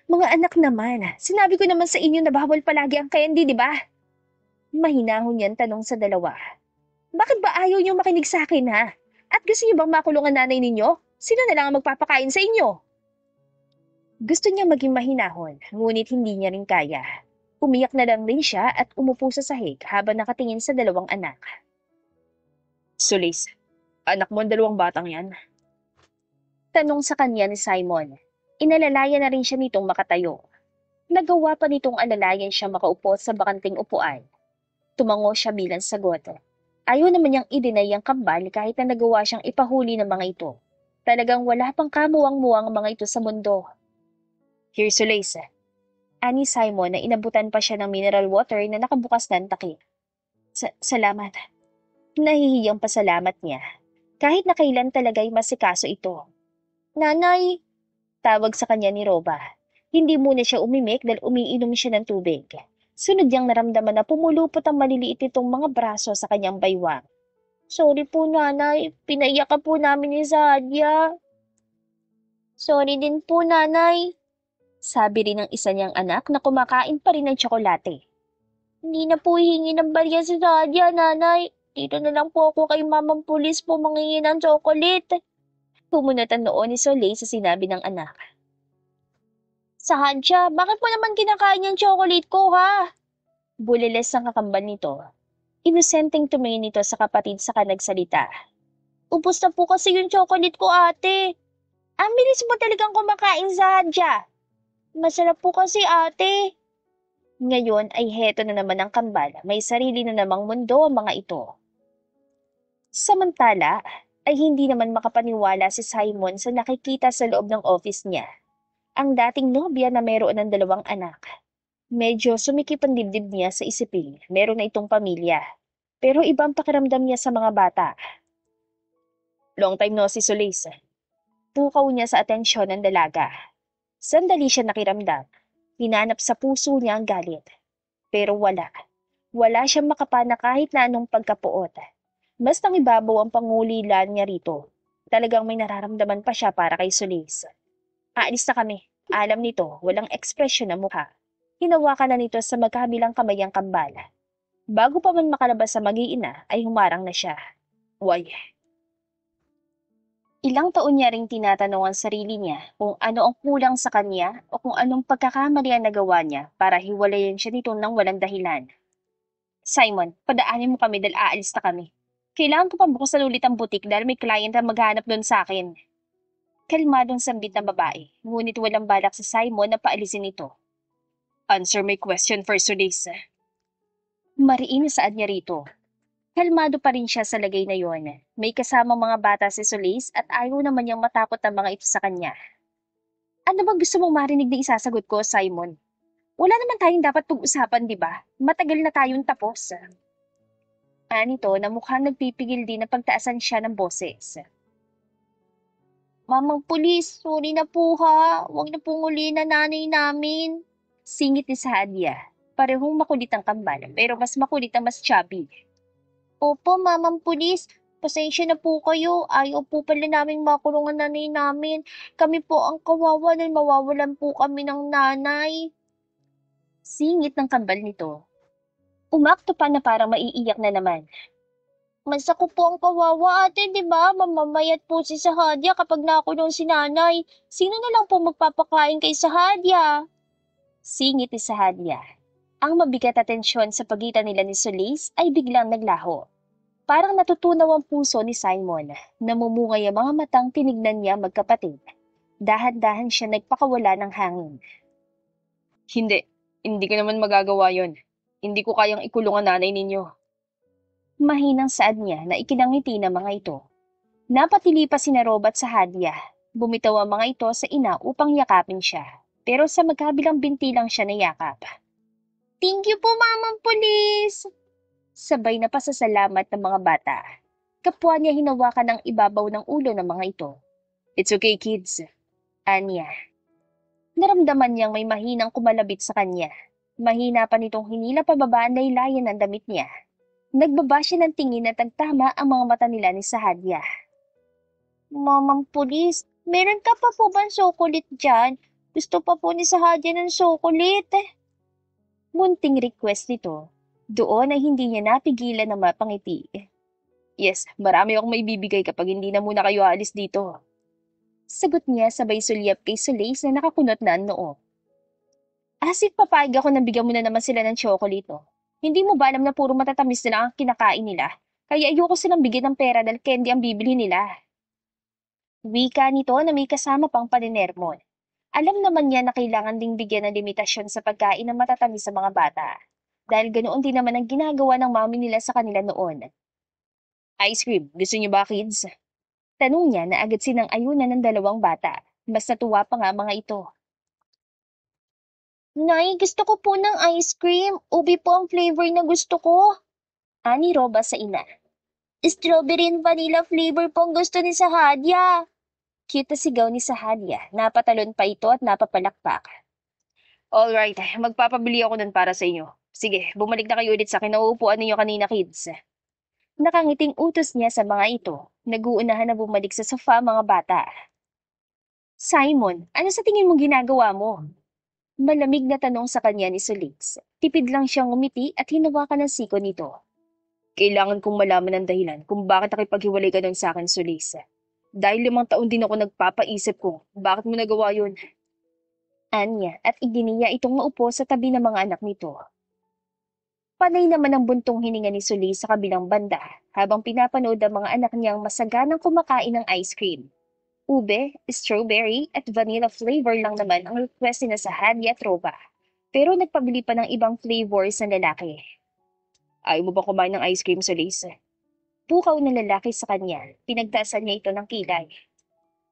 Speaker 1: Mga anak naman, sinabi ko naman sa inyo na bawal palagi ang candy, di ba? Mahinahon niyan tanong sa dalawa. Bakit ba ayaw niyo makinig sa akin, ha? At gusto niyo bang makulong ang nanay ninyo? Sino na lang ang magpapakain sa inyo? Gusto niya maging mahinahon, ngunit hindi niya rin kaya. Umiyak na lang din siya at umupo sa sahig habang nakatingin sa dalawang anak. Solis, anak mo ang dalawang batang yan? Tanong sa kanya ni Simon. Inalalayan na rin siya nitong makatayo. Nagawa pa nitong alalayan siya makaupo sa bakanting upuan. Tumango siya bilang sagot. Ayaw naman niyang i-deny ang kambal kahit na nagawa siyang ipahuli ng mga ito. Talagang wala pang kamuwang-muwang ang mga ito sa mundo. Here's Solis. Ani Simon na inabutan pa siya ng mineral water na nakabukas ng takip. Salamat. Nahihiyang pasalamat niya. Kahit na kailan talaga'y masikaso ito. Nanay! Tawag sa kanya ni Roba. Hindi muna siya umimik dahil umiinom siya ng tubig. Sunod niyang naramdaman na pumulupot ang maliliit nitong mga braso sa kanyang baywang. Sorry po, nanay. Pinaiyak ka po namin ni Zadia. Sorry din po, nanay. Sabi rin ng isa niyang anak na kumakain pa rin ng tsokolate. Hindi na po hihingi ng barya si Zadia, nanay. Dito na lang po ako kay Mamang Pulis po mangingi ng tsokolate. Pumunot ang noo ni Soleil sa sinabi ng anak. Sahadya, bakit mo naman kinakain yung chocolate ko, ha? Buliles ang kakambal nito. Inosenteng tumingin nito sa kapatid saka nagsalita. Ubus na po kasi yung chocolate ko, ate. Ang bilis mo talagang kumakain, Sahadya. Masarap po kasi, ate. Ngayon ay heto na naman ang kambal. May sarili na namang mundo ang mga ito. Samantala, ay hindi naman makapaniwala si Simon sa nakikita sa loob ng office niya. Ang dating nobya na meron ng dalawang anak. Medyo sumikip ang dibdib niya sa isipin, meron na itong pamilya. Pero ibang pakiramdam niya sa mga bata. Long time no si Solis. Pukaw niya sa atensyon ng dalaga. Sandali siya nakiramdam. Hinanap sa puso niya ang galit. Pero wala. Wala siyang makapana kahit na anong pagkapuot. Mas nangibabaw ang pangulilan niya rito. Talagang may nararamdaman pa siya para kay Solis. Aalis na kami. alam nito, walang ekspresyon ng mukha. Hinawakan na nito sa magkabilang kamay ang kambal. Bago pa man makalabas sa mag-iina, ay humarang na siya. Why? Ilang taon niya ring tinatanong ang sarili niya kung ano ang kulang sa kanya o kung anong pagkakamali ang nagawa niya para hiwalayan siya nito ng walang dahilan. Simon, padaanin mo kami dahil aalis na kami. Kailangan ko pang buksan ulit ang butik dahil may client na maghanap doon sa akin. Kalmadong sambit ng babae, ngunit walang balak si Simon na paalisin ito. Answer my question first, Solis. Mariin na saad niya rito. Kalmado pa rin siya sa lagay na yon. May kasamang mga bata si Solis at ayaw naman niyang matakot ang mga ito sa kanya. Ano bang gusto mong marinig na isasagot ko, Simon? Wala naman tayong dapat pag-usapan, di ba? Matagal na tayong tapos. Anito na mukhang nagpipigil din na pagtaasan siya ng boses. Mamang pulis, sorry na po ha. Huwag na pong uli na nanay namin. Singit ni Sadia. Parehong makulit ang kambal, pero mas makulit ang mas chubby. Opo, mamang pulis. Pasensya na po kayo. Ayaw po pala namin makulong ang nanay namin. Kami po ang kawawa na mawawalan po kami ng nanay. Singit ng kambal nito. Umakto pa na parang maiiyak na naman. Mas ako po ang kawawa ate, di ba? Mamamayat po si Sahadia kapag nakulong si nanay. Sino na lang po magpapakain kay Sahadia? Singit ni Sahadia. Ang mabigat na tensyon sa pagitan nila ni Solis ay biglang naglaho. Parang natutunaw ang puso ni Simon. Namumungay ang mga matang tinignan niya magkapatid. Dahan-dahan siya nagpakawala ng hangin. Hindi ko naman magagawa yon. Hindi ko kayang ikulong ang nanay ninyo. Mahinang saad niya na ikinangiti ng mga ito. Napatili pa sina Rob at Sahadia. Bumitaw ang mga ito sa ina upang yakapin siya. Pero sa magkabilang binti lang siya nayakap. Thank you po, Mamang Pulis! Sabay na pasasalamat ng mga bata. Kapwa niya hinawakan ang ibabaw ng ulo ng mga ito. It's okay, kids. Anya. Naramdaman niyang may mahinang kumalabit sa kanya. Mahina pa nitong hinila pababa ang laylayan ng damit niya. Nagbaba siya ng tingin at nagtama ang mga mata nila ni Sahadia. Mamang Pulis, meron ka pa po bang sokulit dyan? Gusto pa po ni Sahadia ng sokulit. Munting request nito. Doon ay hindi niya napigilan na mapangiti. Yes, marami akong maibibigay kapag hindi na muna kayo aalis dito. Sagot niya sabay sulyap kay Solis na nakakunot na ang noo. Asif papayag ako na bigyan mo na naman sila ng tsokolate. Hindi mo ba alam na puro matatamis na lang ang kinakain nila? Kaya ayoko silang bigyan ng pera dahil candy ang bibili nila. Wika nito na may kasama pang paninermon. Alam naman niya na kailangan ding bigyan ng limitasyon sa pagkain ng matatamis sa mga bata. Dahil ganoon din naman ang ginagawa ng mami nila sa kanila noon. Ice cream, gusto niyo ba, kids? Tanong niya na agad sinang-ayunan ng dalawang bata. Mas natuwa pa nga mga ito. Nay, gusto ko po ng ice cream. Ubi po ang flavor na gusto ko. Ani Roba sa ina. Strawberry and vanilla flavor po ang gusto ni Sahadia. Cute na sigaw ni Sahadia. Napatalon pa ito at napapalakpak. Alright, magpapabili ako nun para sa inyo. Sige, bumalik na kayo ulit sa kinauupuan ninyo kanina, kids. Nakangiting utos niya sa mga ito. Nag-uunahan na bumalik sa sofa mga bata. Simon, ano sa tingin mo ginagawa mo? Malamig na tanong sa kanya ni Solis. Tipid lang siyang umiti at hinawakan ng siko nito. Kailangan kong malaman ang dahilan kung bakit nakipaghiwalay ka nun sa akin, Solis. Dahil 5 taon din ako nagpapaisip kung bakit mo nagawa yun. Anya at iginiya itong maupo sa tabi ng mga anak nito. Panay naman ang buntong hininga ni Solis sa kabilang banda habang pinapanood ang mga anak niyang masaganang kumakain ng ice cream. Ube, strawberry at vanilla flavor lang naman ang request na sa Sahadia at Roba. Pero nagpabili pa ng ibang flavors ng lalaki. Ayaw mo ba kumain ng ice cream, Solis? Pukaw ng lalaki sa kanya. Pinagtaasan niya ito ng kilay.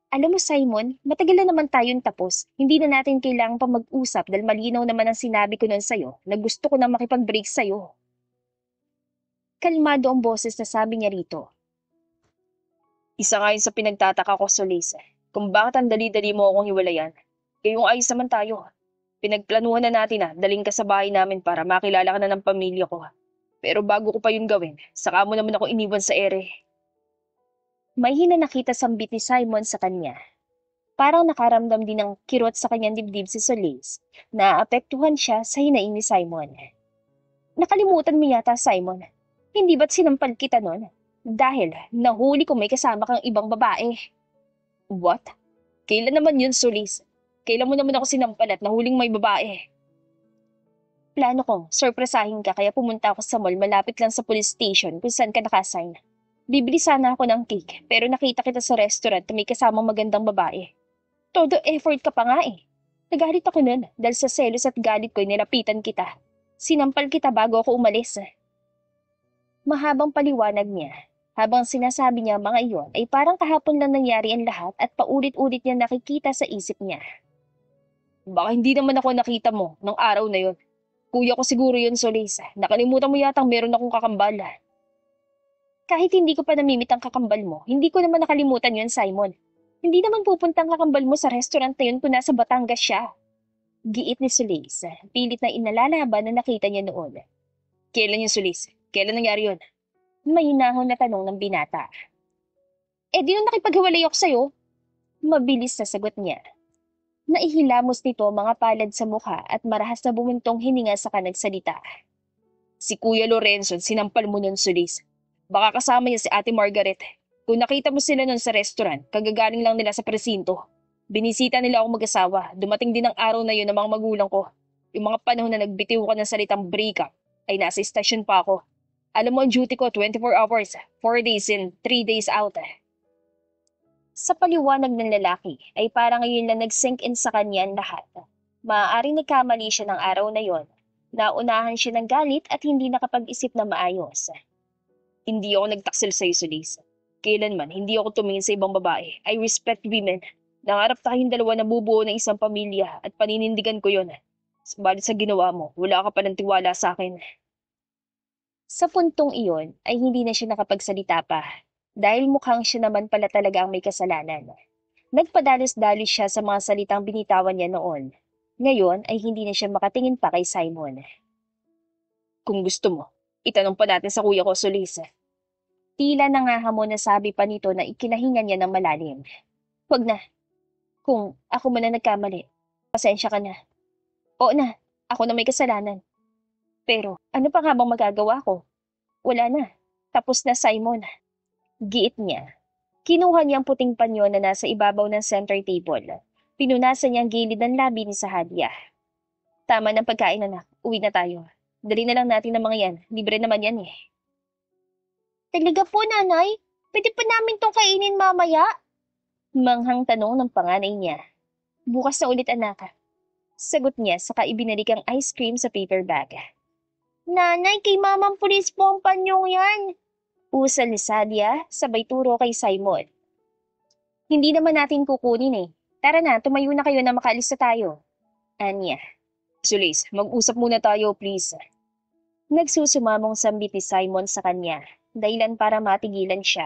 Speaker 1: Alam mo, Simon, matagal na naman tayong tapos. Hindi na natin kailangan pa mag-usap dahil malinaw naman ang sinabi ko noon sa'yo na gusto ko na makipag-break sa'yo. Kalmado ang boses na sabi niya rito. Isa nga yun sa pinagtataka ko, Solis. Kung bakit ang dali-dali mo akong hiwalayan. Kayong ayos naman tayo. Pinagplanuhan na natin daling ka sa bahay namin para makilala ka na ng pamilya ko. Pero bago ko pa yun gawin, saka mo naman ako iniwan sa ere. May hinanakita sambit ni Simon sa kanya. Parang nakaramdam din ng kirot sa kanyang dibdib si Solis. Naapektuhan siya sa hinaing ni Simon. Nakalimutan mo yata, Simon. Hindi ba't sinampal kita nun? Dahil nahuli ko may kasama kang ibang babae. What? Kailan naman yun, Solis? Kailan mo naman ako sinampal at nahuling may babae? Plano kong sorpresahin ka kaya pumunta ako sa mall malapit lang sa police station kung saan ka nakasign. Bibili sana ako ng cake pero nakita kita sa restaurant na may kasamang magandang babae. Todo effort ka pa nga eh. Nagalit ako nun dahil sa selos at galit ko'y nilapitan kita. Sinampal kita bago ako umalis. Mahabang paliwanag niya. Habang sinasabi niya mga iyon ay parang kahapon lang nangyari ang lahat at paulit-ulit niya nakikita sa isip niya. Baka hindi naman ako nakita mo nung araw na yun. Kuya ko siguro yun, Solis. Nakalimutan mo yatang meron akong kakambal. Kahit hindi ko pa namimit ang kakambal mo, hindi ko naman nakalimutan yun, Simon. Hindi naman pupunta ang kakambal mo sa restaurant na yun kung nasa Batangas siya. Giit ni Solis. Pilit na inalalaban na nakita niya noon. Kailan yun, Solis? Kailan nangyari yun? May hinahon na tanong ng binata. Di nung nakipaghiwalay ako sa'yo. Mabilis na sagot niya. Naihilamos nito mga palad sa mukha at marahas na bumintong hininga sa kanagsalita. Si Kuya Lorenzo, sinampal mo nun, Solis. Baka kasama niya si Ate Margaret. Kung nakita mo sila nun sa restaurant, kagagaling lang nila sa presinto. Binisita nila ako mag-asawa. Dumating din ang araw na yun ng mga magulang ko. Yung mga panahon na nagbitiw ko ng salitang breakup, ay nasa istasyon pa ako. Alam mo ang duty ko, 24 hours, 4 days in, 3 days out. Sa paliwanag ng lalaki, ay parang ngayon lang nag-sink in sa kanya ang lahat. Maaaring nagkamali siya ng araw na yon. Naunahan siya ng galit at hindi nakapag-isip na maayos. Hindi ako nagtaksil sa'yo, Solis. Kailanman, hindi ako tumingin sa ibang babae. I respect women. Nangarap tayong dalawa na bubuo ng isang pamilya at paninindigan ko yon. Subalit sa ginawa mo, wala ka pa ng tiwala sa akin. Sa puntong iyon ay hindi na siya nakapagsalita pa dahil mukhang siya naman pala talaga ang may kasalanan. Nagpadalos-dalos siya sa mga salitang binitawan niya noon. Ngayon ay hindi na siya makatingin pa kay Simon. Kung gusto mo, itanong pa natin sa kuya ko, Solis. Tila nangahamon na sabi pa nito na ikinahinga niya ng malalim. Huwag na. Kung ako man na nagkamali, pasensya ka na. Oo na, ako na may kasalanan. Pero ano pa nga bang magagawa ko? Wala na. Tapos na, Simon. Giit niya. Kinuha niya ang puting panyo na nasa ibabaw ng center table. Pinunasan niya ang gilid ng labi ni Sahadia. Tama ng pagkain, anak. Uwi na tayo. Dali na lang natin ang mga yan. Libre naman yan eh. Talaga po, nanay? Pwede pa namin tong kainin mamaya? Manghang tanong ng panganay niya. Bukas na ulit, anak. Sagot niya saka ibinalik ang ice cream sa paper bag. Nanay, kay mamang pulis po ang panyong yan. Usal ni Sadia, sabay turo kay Simon. Hindi naman natin kukunin eh. Tara na, tumayo na kayo na makaalis na tayo. Anya. Solis, mag-usap muna tayo, please. Nagsusumamong sambit ni Simon sa kanya, dahilan para matigilan siya.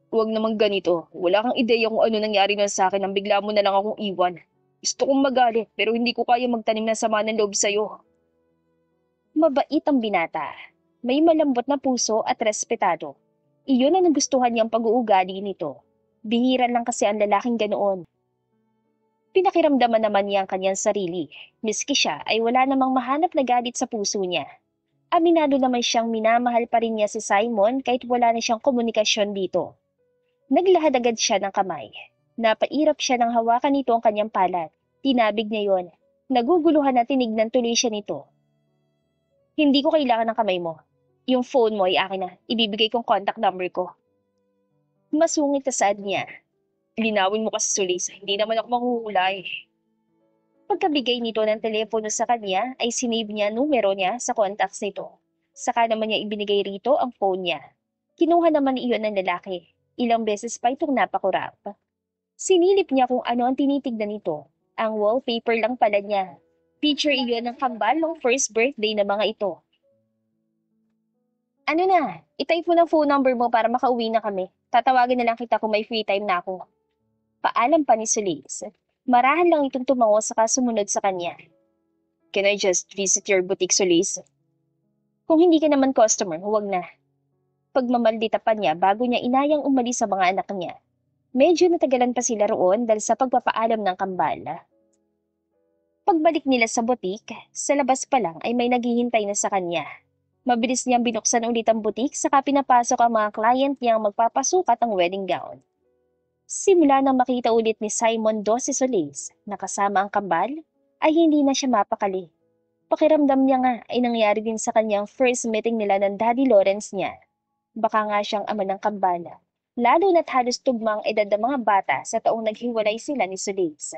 Speaker 1: Huwag namang ganito. Wala kang ideya kung ano nangyari na sa akin nang bigla mo na lang akong iwan. Gusto kong magalit pero hindi ko kaya magtanim ng sama ng loob sa'yo. Mabait ang binata. May malambot na puso at respetado. Iyon ang nagustuhan niyang pag-uugali nito. Bihira lang kasi ang lalaking ganoon. Pinakiramdaman naman niya ang kanyang sarili. Miski siya ay wala namang mahanap na galit sa puso niya. Aminado naman siyang minamahal pa rin niya si Simon kahit wala na siyang komunikasyon dito. Naglahad agad siya ng kamay. Napairap siya ng hawakan nito ang kanyang palad. Tinabig niya yon. Naguguluhan na tinignan tuloy siya nito. Hindi ko kailangan ng kamay mo. Yung phone mo ay akin na. Ibibigay kong contact number ko. Masungit na saad niya. Linawin mo kasi, Solis. Hindi naman ako mahuhulay. Pagkabigay nito ng telepono sa kanya, ay sinave niya numero niya sa contacts nito. Saka naman niya ibinigay rito ang phone niya. Kinuha naman iyon ng lalaki. Ilang beses pa itong napakurap. Sinilip niya kung ano ang tinitignan nito. Ang wallpaper lang pala niya. Picture iyon ng kambal ng first birthday na mga ito. Ano na, itype mo ng phone number mo para makauwi na kami. Tatawagin na lang kita kung may free time na ako. Paalam pa ni Solis. Marahan lang itong tumango saka sumunod sa kanya. Can I just visit your boutique, Solis? Kung hindi ka naman customer, huwag na. Pagmamaldita pa niya bago niya inayang umalis sa mga anak niya. Medyo natagalan pa sila roon dahil sa pagpapaalam ng kambal. Pagbalik nila sa butik, sa labas pa lang ay may naghihintay na sa kanya. Mabilis niyang binuksan ulit ang butik saka pinapasok ang mga client niyang magpapasukat ang wedding gown. Simula nang makita ulit ni Simon Dos Solis na kasama ang kambal, ay hindi na siya mapakali. Pakiramdam niya nga ay nangyari din sa kanyang first meeting nila ng Daddy Lawrence niya. Baka nga siyang ama ng kambal, lalo na't halos tugma ang edad ng mga bata sa taong naghiwalay sila ni Solis.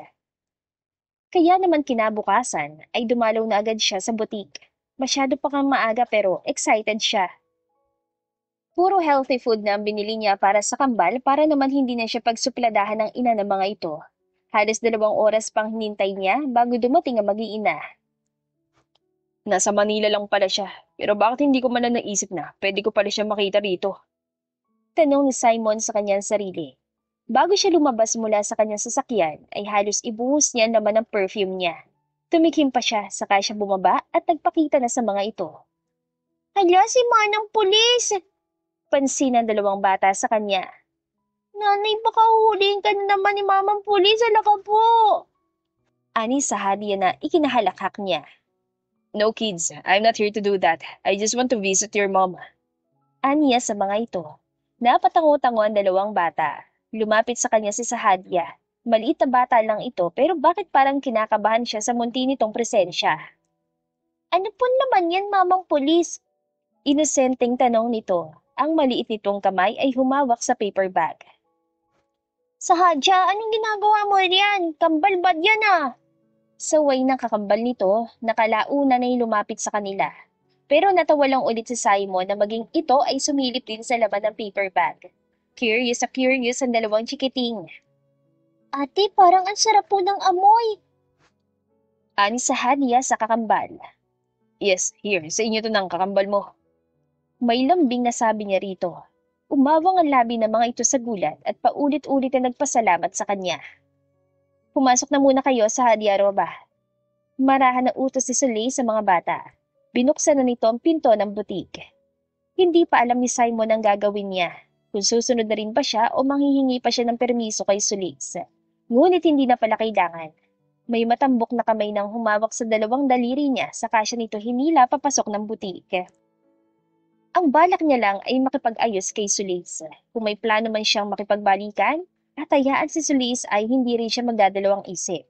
Speaker 1: Kaya naman kinabukasan ay dumalaw na agad siya sa butik. Masyado pa kang maaga pero excited siya. Puro healthy food na ang binili niya para sa kambal para naman hindi na siya pagsupladahan ng ina ng mga ito. Halos 2 oras pang hinintay niya bago dumating ang mag-iina. Nasa Manila lang pala siya, pero bakit hindi ko man lang naisip na pwede ko pala siya makita rito? Tanong ni Simon sa kanyang sarili. Bago siya lumabas mula sa kanyang sasakyan, ay halos ibuhos niya ang laman ng perfume niya. Tumikim pa siya, saka siya bumaba at nagpakita na sa mga ito. Hala, si Manang Pulis! Pansin ng 2 bata sa kanya. Nanay, baka huhulihin ka na naman ni Mamang Pulis, alaka po! Ani sa hadiya na ikinahalakhak niya. No kids, I'm not here to do that. I just want to visit your mom. Aniya sa mga ito. Napatango-tango ang 2 bata. Lumapit sa kanya si Sahadia. Maliit na bata lang ito pero bakit parang kinakabahan siya sa munti nitong presensya? Ano po naman yan, Mamang Pulis? Inosenteng tanong nito. Ang maliit nitong kamay ay humawak sa paper bag. Sahadia, anong ginagawa mo riyan? Kambal bad yan ah! Saway ng kakambal nito, nakalauna na lumapit sa kanila. Pero natawa lang ulit si Simon na maging ito ay sumilip din sa laman ng paper bag. Curious ang 2 chikiting. Ate, parang ang sarap po ng amoy. Ani sa hadiya sa kakambal. Yes, here, sa inyo to ng kakambal mo. May lambing na sabi niya rito. Umawang ang labi ng mga ito sa gulat at paulit-ulit na nagpasalamat sa kanya. Pumasok na muna kayo sa hadiya, Roba. Marahan na utos si Soleil sa mga bata. Binuksan na nito ang pinto ng butik. Hindi pa alam ni Simon ang gagawin niya, kung susunod na rin ba siya o manghihingi pa siya ng permiso kay Solis. Ngunit hindi na pala kailangan. May matambok na kamay nang humawak sa 2 daliri niya saka siya nito hinila papasok ng butik. Ang balak niya lang ay makipag-ayos kay Solis. Kung may plano man siyang makipagbalikan, at hayaan si Solis ay hindi rin siya magdadalawang isip.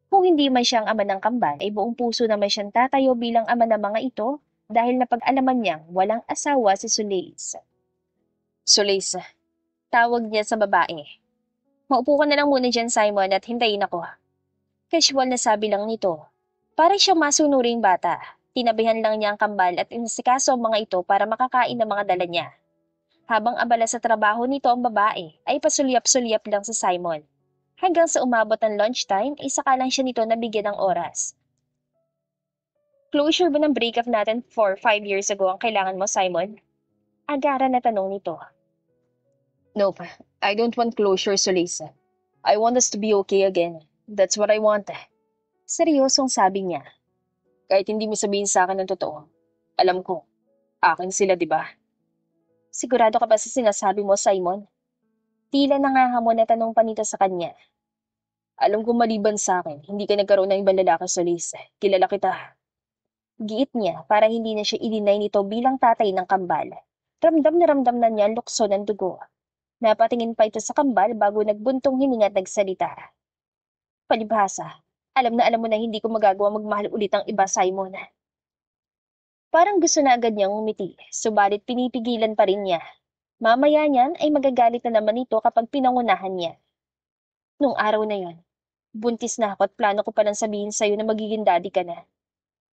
Speaker 1: Kung hindi man siyang ama ng kambal, ay buong puso naman siyang tatayo bilang ama ng mga ito dahil napag-alaman niyang walang asawa si Solis. Solis, tawag niya sa babae. Maupo ka na lang muna dyan, Simon, at hintayin ako. Casual na sabi lang nito. Para siyang masunuring bata. Tinabihan lang niya ang kambal at inasikaso ang mga ito para makakain ng mga dala niya. Habang abala sa trabaho nito ang babae, ay pasulyap-sulyap lang sa Simon. Hanggang sa umabot ng lunchtime, ay saka lang siya nito nabigyan ng oras. Closure ba ng breakup natin 5 years ago ang kailangan mo, Simon? Agaran na tanong nito. Nope, I don't want closure, Solis. I want us to be okay again. That's what I want. Seryosong sabi niya. Kahit hindi mo sabihin sa akin ng totoo, alam ko, akin sila, di ba? Sigurado ka ba sa sinasabi mo, Simon? Tila nangahamon na tanong pa nito sa kanya. Alam ko maliban sa akin, hindi ka nagkaroon ng ibang lalaki, Solis. Kilala kita. Giit niya para hindi na siya i-deny nito bilang tatay ng kambal. Ramdam na niya ang lukso ng dugo. Napatingin pa ito sa kambal bago nagbuntong hininga at nagsalita. Palibhasa, alam na alam mo na hindi ko magagawa magmahal ulit ang iba, Simon. Parang gusto na agad niyang umiti, subalit pinipigilan pa rin niya. Mamaya niyan ay magagalit na naman ito kapag pinangunahan niya. Nung araw na yon, buntis na ako at plano ko palang sabihin sa'yo na magiging daddy ka na.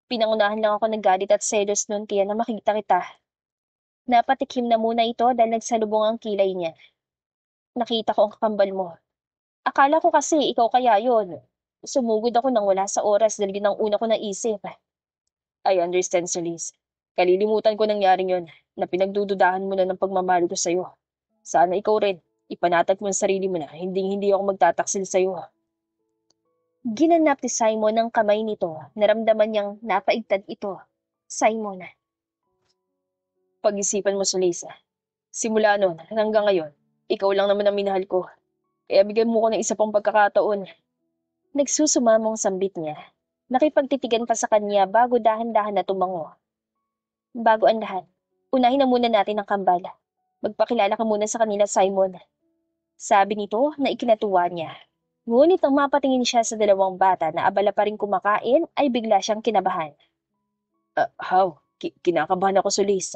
Speaker 1: Pinangunahan lang ako ng galit at selos noon kaya na makita kita. Napatikim na muna ito dahil nagsalubong ang kilay niya. Nakita ko ang kakambal mo. Akala ko kasi ikaw kaya yon. Sumugod ako nang wala sa oras dahil yun ang una ko naisip. I understand, Solis. Kalilimutan ko nangyaring yon na pinagdududahan mo na ng pagmamahal ko sa'yo. Sana ikaw rin, ipanatag mo ang sarili mo na hindi ako magtataksil sa'yo. Ginanap ni Simon ang kamay nito, naramdaman niyang napaigtad ito. Simon. Pag-isipan mo, Solis. Simula noon hanggang ngayon, ikaw lang naman ang minahal ko. Kaya bigyan mo ko ng isa pang pagkakataon. Nagsusumamong sambit niya. Nakipagtitigan pa sa kanya bago dahan-dahan na tumango. Bago ang lahat, unahin na muna natin ang kambal. Magpakilala ka muna sa kanila, Simon. Sabi nito na ikinatuwa niya. Ngunit nang mapatingin siya sa dalawang bata na abala pa rin kumakain, ay bigla siyang kinabahan. Kinakabahan ako, Solis.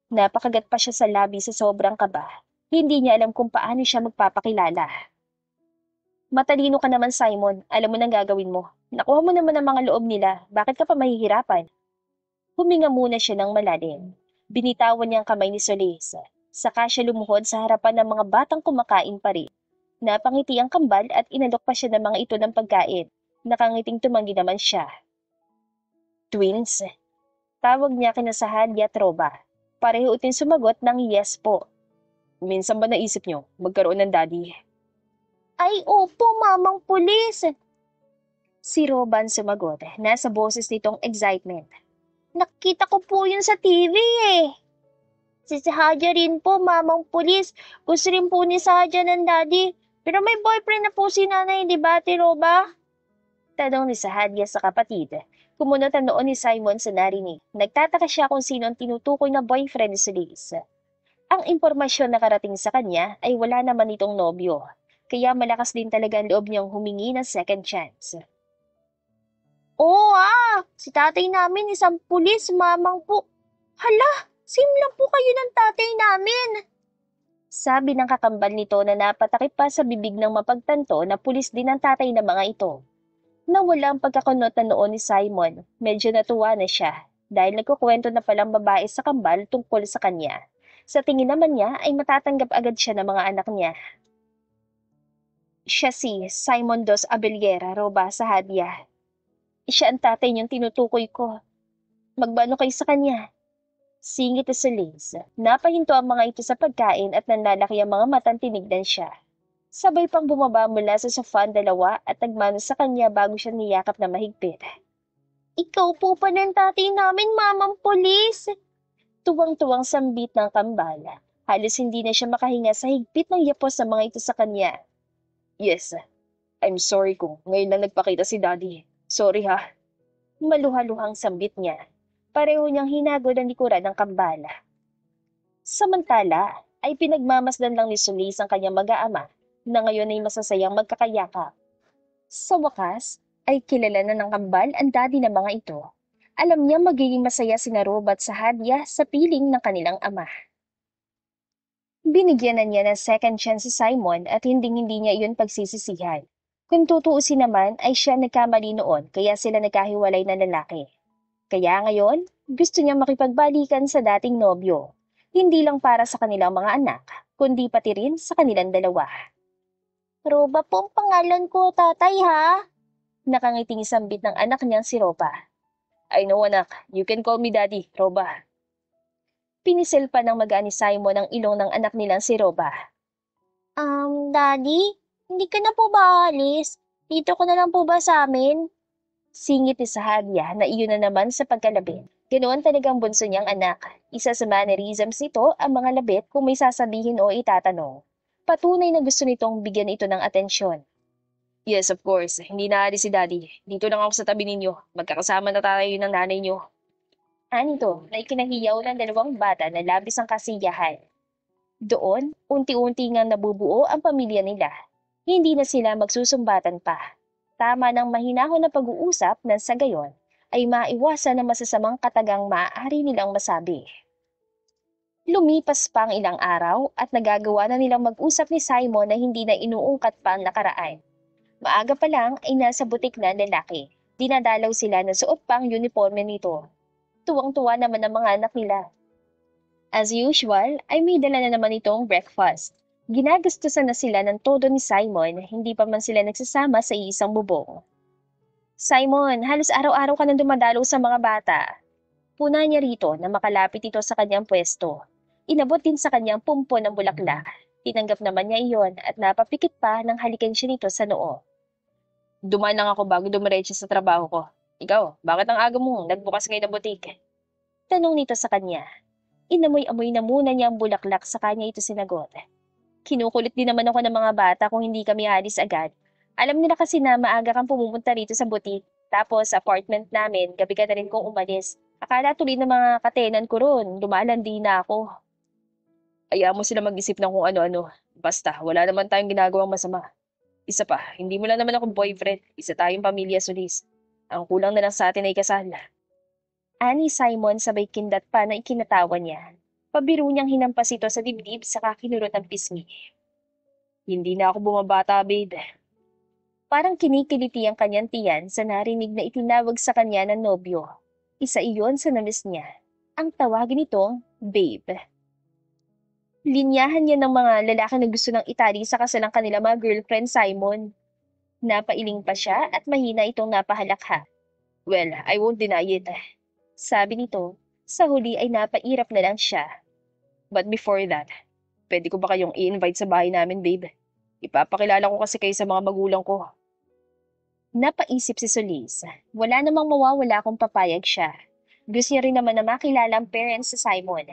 Speaker 1: Napakagat pa siya sa labi sa sobrang kaba. Hindi niya alam kung paano siya magpapakilala. Matalino ka naman, Simon. Alam mo nang gagawin mo. Nakuha mo naman ang mga loob nila. Bakit ka pa mahihirapan? Huminga muna siya ng malalim. Binitawan niya ang kamay ni Solis. Saka siya lumuhod sa harapan ng mga batang kumakain pa rin. Napangiti ang kambal at inalok pa siya ng mga ito ng pagkain. Nakangiting tumanggi naman siya. Twins? Tawag niya kina Sahadya at Roba. Pareho utin sumagot ng yes po. Minsan ba naisip niyo magkaroon ng daddy? Ay opo, mamang pulis. Si Roban sumagot, nasa boses nitong excitement. Nakita ko po yun sa TV eh. Si Sahadya rin po, mamang pulis. Gusto rin po ni Sahadya ng daddy. Pero may boyfriend na po si nanay, di ba, Ate Roba? Tanong ni Sahadya sa kapatid. Kumunot ang noon ni Simon sa narinig. Nagtataka siya kung sino ang tinutukoy na boyfriend ni Solis. Ang impormasyon na karating sa kanya ay wala naman itong nobyo. Kaya malakas din talaga ang loob niyang humingi ng second chance. Oo si tatay namin isang pulis, mamang po. Hala, same lang po kayo ng tatay namin. Sabi ng kakambal nito na napatakip pa sa bibig ng mapagtanto na pulis din ang tatay ng mga ito. Nawala ang pagkakunot na noon ni Simon, medyo natuwa na siya dahil nagkukwento na palang babae sa kambal tungkol sa kanya. Sa tingin naman niya ay matatanggap agad siya ng mga anak niya. Siya si Simon Dos Abellera Roba Sahadya. Siya ang tatay niyong tinutukoy ko. Magbano kayo sa kanya? Singit ni Solis. Napahinto ang mga ito sa pagkain at nanlalaki ang mga matang tinignan siya. Sabay pang bumaba mula sa sofa ang dalawa at nagmano sa kanya bago siya niyakap na mahigpit. Ikaw po pa ng tatay namin, mamang pulis! Tuwang-tuwang sambit ng kambala. Halos hindi na siya makahinga sa higpit ng yapos ng mga ito sa kanya. Yes, I'm sorry kung ngayon lang nagpakita si Daddy. Sorry ha. Maluhaluhang sambit niya. Pareho niyang hinagod ang likuran ng kambala. Samantala, ay pinagmamasdan lang ni Solis ang kanyang mag-aama na ngayon ay masasayang magkakayakap. Sa wakas, ay kilala na ng kambal ang daddy ng mga ito. Alam niya magiging masaya si Narob at Sahadya sa piling ng kanilang ama. Binigyan na niya ng second chance si Simon at hinding-hindi niya iyon pagsisisihan. Kung tutuusin naman ay siya nagkamali noon kaya sila nagkahiwalay na lalaki. Kaya ngayon, gusto niya makipagbalikan sa dating nobyo. Hindi lang para sa kanilang mga anak, kundi pati rin sa kanilang dalawa. Roba po ang pangalan ko, tatay ha? Nakangiting sambit ng anak niyang si Roba. I know anak, you can call me daddy, Roba. Pinisil pa ng magaan ni Simon ang ilong ng anak nilang si Roba. Daddy? Hindi ka na po ba aalis? Dito ko na lang po ba sa amin? Singit ni Sahadya na iyon na naman sa pagkalabit. Ganoon talagang bunso niyang anak. Isa sa mannerisms nito ang mga labit kung may sasabihin o itatanong. Patunay na gusto nitong bigyan ito ng atensyon. Yes, of course. Hindi naalis si Daddy. Dito lang ako sa tabi ninyo. Magkakasama na tayo ng nanay niyo. Anito na ikinahiyaw ng dalawang bata na labis ang kasiyahan. Doon, unti-unti ngang nabubuo ang pamilya nila. Hindi na sila magsusumbatan pa. Tama ng mahinahon na pag-uusap na sa gayon ay maiwasan ang masasamang katagang maaari nilang masabi. Lumipas pa ang ilang araw at nagagawa na nilang mag-usap ni Simon na hindi na inuungkat pa ang nakaraan. Maaga pa lang ay nasa butik na lalaki. Dinadalaw sila na suot pa ang uniforme nito. Tuwang-tuwa naman ang mga anak nila. As usual, ay may dala na naman itong breakfast. Ginagastusan na sila ng todo ni Simon, hindi pa man sila nagsasama sa isang bubong. Simon, halos araw-araw ka nang dumadalo sa mga bata. Puna niya rito na makalapit ito sa kanyang pwesto. Inabot din sa kanyang pumpo ng bulaklak. Tinanggap naman niya iyon at napapikit pa ng halikan siya nito sa noo. Dumaan lang ako bago dumiretso sa trabaho ko. Ikaw, bakit ang aga mo nagbukas ngayon ng butik? Tanong nito sa kanya. Inamoy-amoy na muna niya ang bulaklak sa kanya ito sinagot. Kinukulit din naman ako ng mga bata kung hindi kami alis agad. Alam nila kasi na maaga kang pumunta rito sa butik. Tapos sa apartment namin, gabi ka na rin kung umalis. Akala tuloy ng mga katenan ko ron, lumalandi na ako.
Speaker 2: Hayaan mo sila mag-isip ng kung ano-ano. Basta, wala naman tayong ginagawang masama. Isa pa, hindi mo lang naman ako boyfriend. Isa tayong pamilya, Solis. Ang kulang na lang sa atin ay kasal.
Speaker 1: Ani Simon sabay kindat pa na ikinatawa niya. Pabiro niyang hinampas ito sa dibdib saka kinurot ang pisngi.
Speaker 2: Hindi na ako bumabata, babe.
Speaker 1: Parang kinikiliti ang kanyang tiyan sa narinig na itinawag sa kanya ng nobyo. Isa iyon sa namiss niya. Ang tawagin nitong babe. Linyahan niya ng mga lalaki na gusto nang itali sa kasalang kanila mga girlfriend Simon. Napailing pa siya at mahina itong napahalakha.
Speaker 2: Well, I won't deny it.
Speaker 1: Sabi nito, sa huli ay napairap na lang siya.
Speaker 2: But before that, pwede ko ba kayong i-invite sa bahay namin, babe? Ipapakilala ko kasi kayo sa mga magulang ko.
Speaker 1: Napaisip si Solis. Wala namang mawawala kung papayag siya. Gusto niya rin naman na makilala ang parents sa Simon.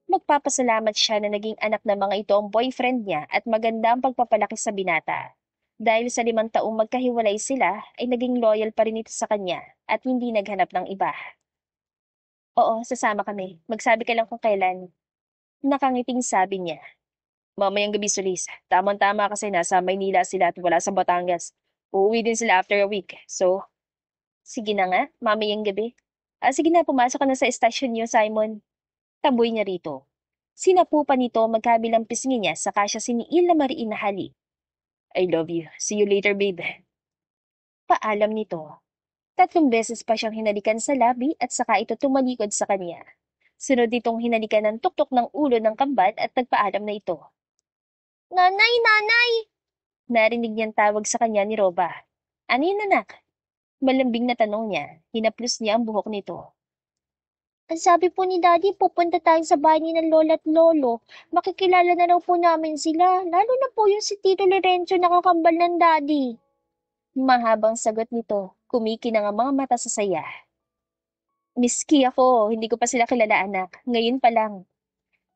Speaker 1: Magpapasalamat siya na naging anak ng mga ito ang boyfriend niya at maganda ang pagpapalaki sa binata. Dahil sa 5 taong magkahiwalay sila, ay naging loyal pa rin ito sa kanya at hindi naghanap ng iba. Oo, sasama kami. Magsabi ka lang kung kailan. Nakangiting sabi niya.
Speaker 2: Mamayang gabi, Solis. Tamang-tama kasi nasa Maynila sila at wala sa Batangas. Uuwi din sila after a week. So,
Speaker 1: Sige na nga, mamayang gabi. Sige na, pumasok ka na sa estasyon niyo, Simon. Taboy niya rito. Sinapupan nito magkabilang pisngi niya saka siya siniil na mariin na halik.
Speaker 2: I love you. See you later, babe.
Speaker 1: Paalam nito. 3 beses pa siyang hinalikan sa labi at saka ito tumalikod sa kanya. Sunod itong hinalikan ng tuktok ng ulo ng kambal at nagpaalam na ito. Nanay, nanay! Narinig niyang tawag sa kanya ni Roba. Ano yun, anak? Malambing na tanong niya. Hinaplos niya ang buhok nito. Ang sabi po ni Daddy, pupunta tayo sa bahay ni ng lola at lolo. Makikilala na raw po namin sila. Lalo na po yung si Tito Lorenzo nakakambal ng Daddy. Mahabang sagot nito. Kumikinang ang mga mata sa saya. Miski ako, hindi ko pa sila kilala anak. Ngayon pa lang.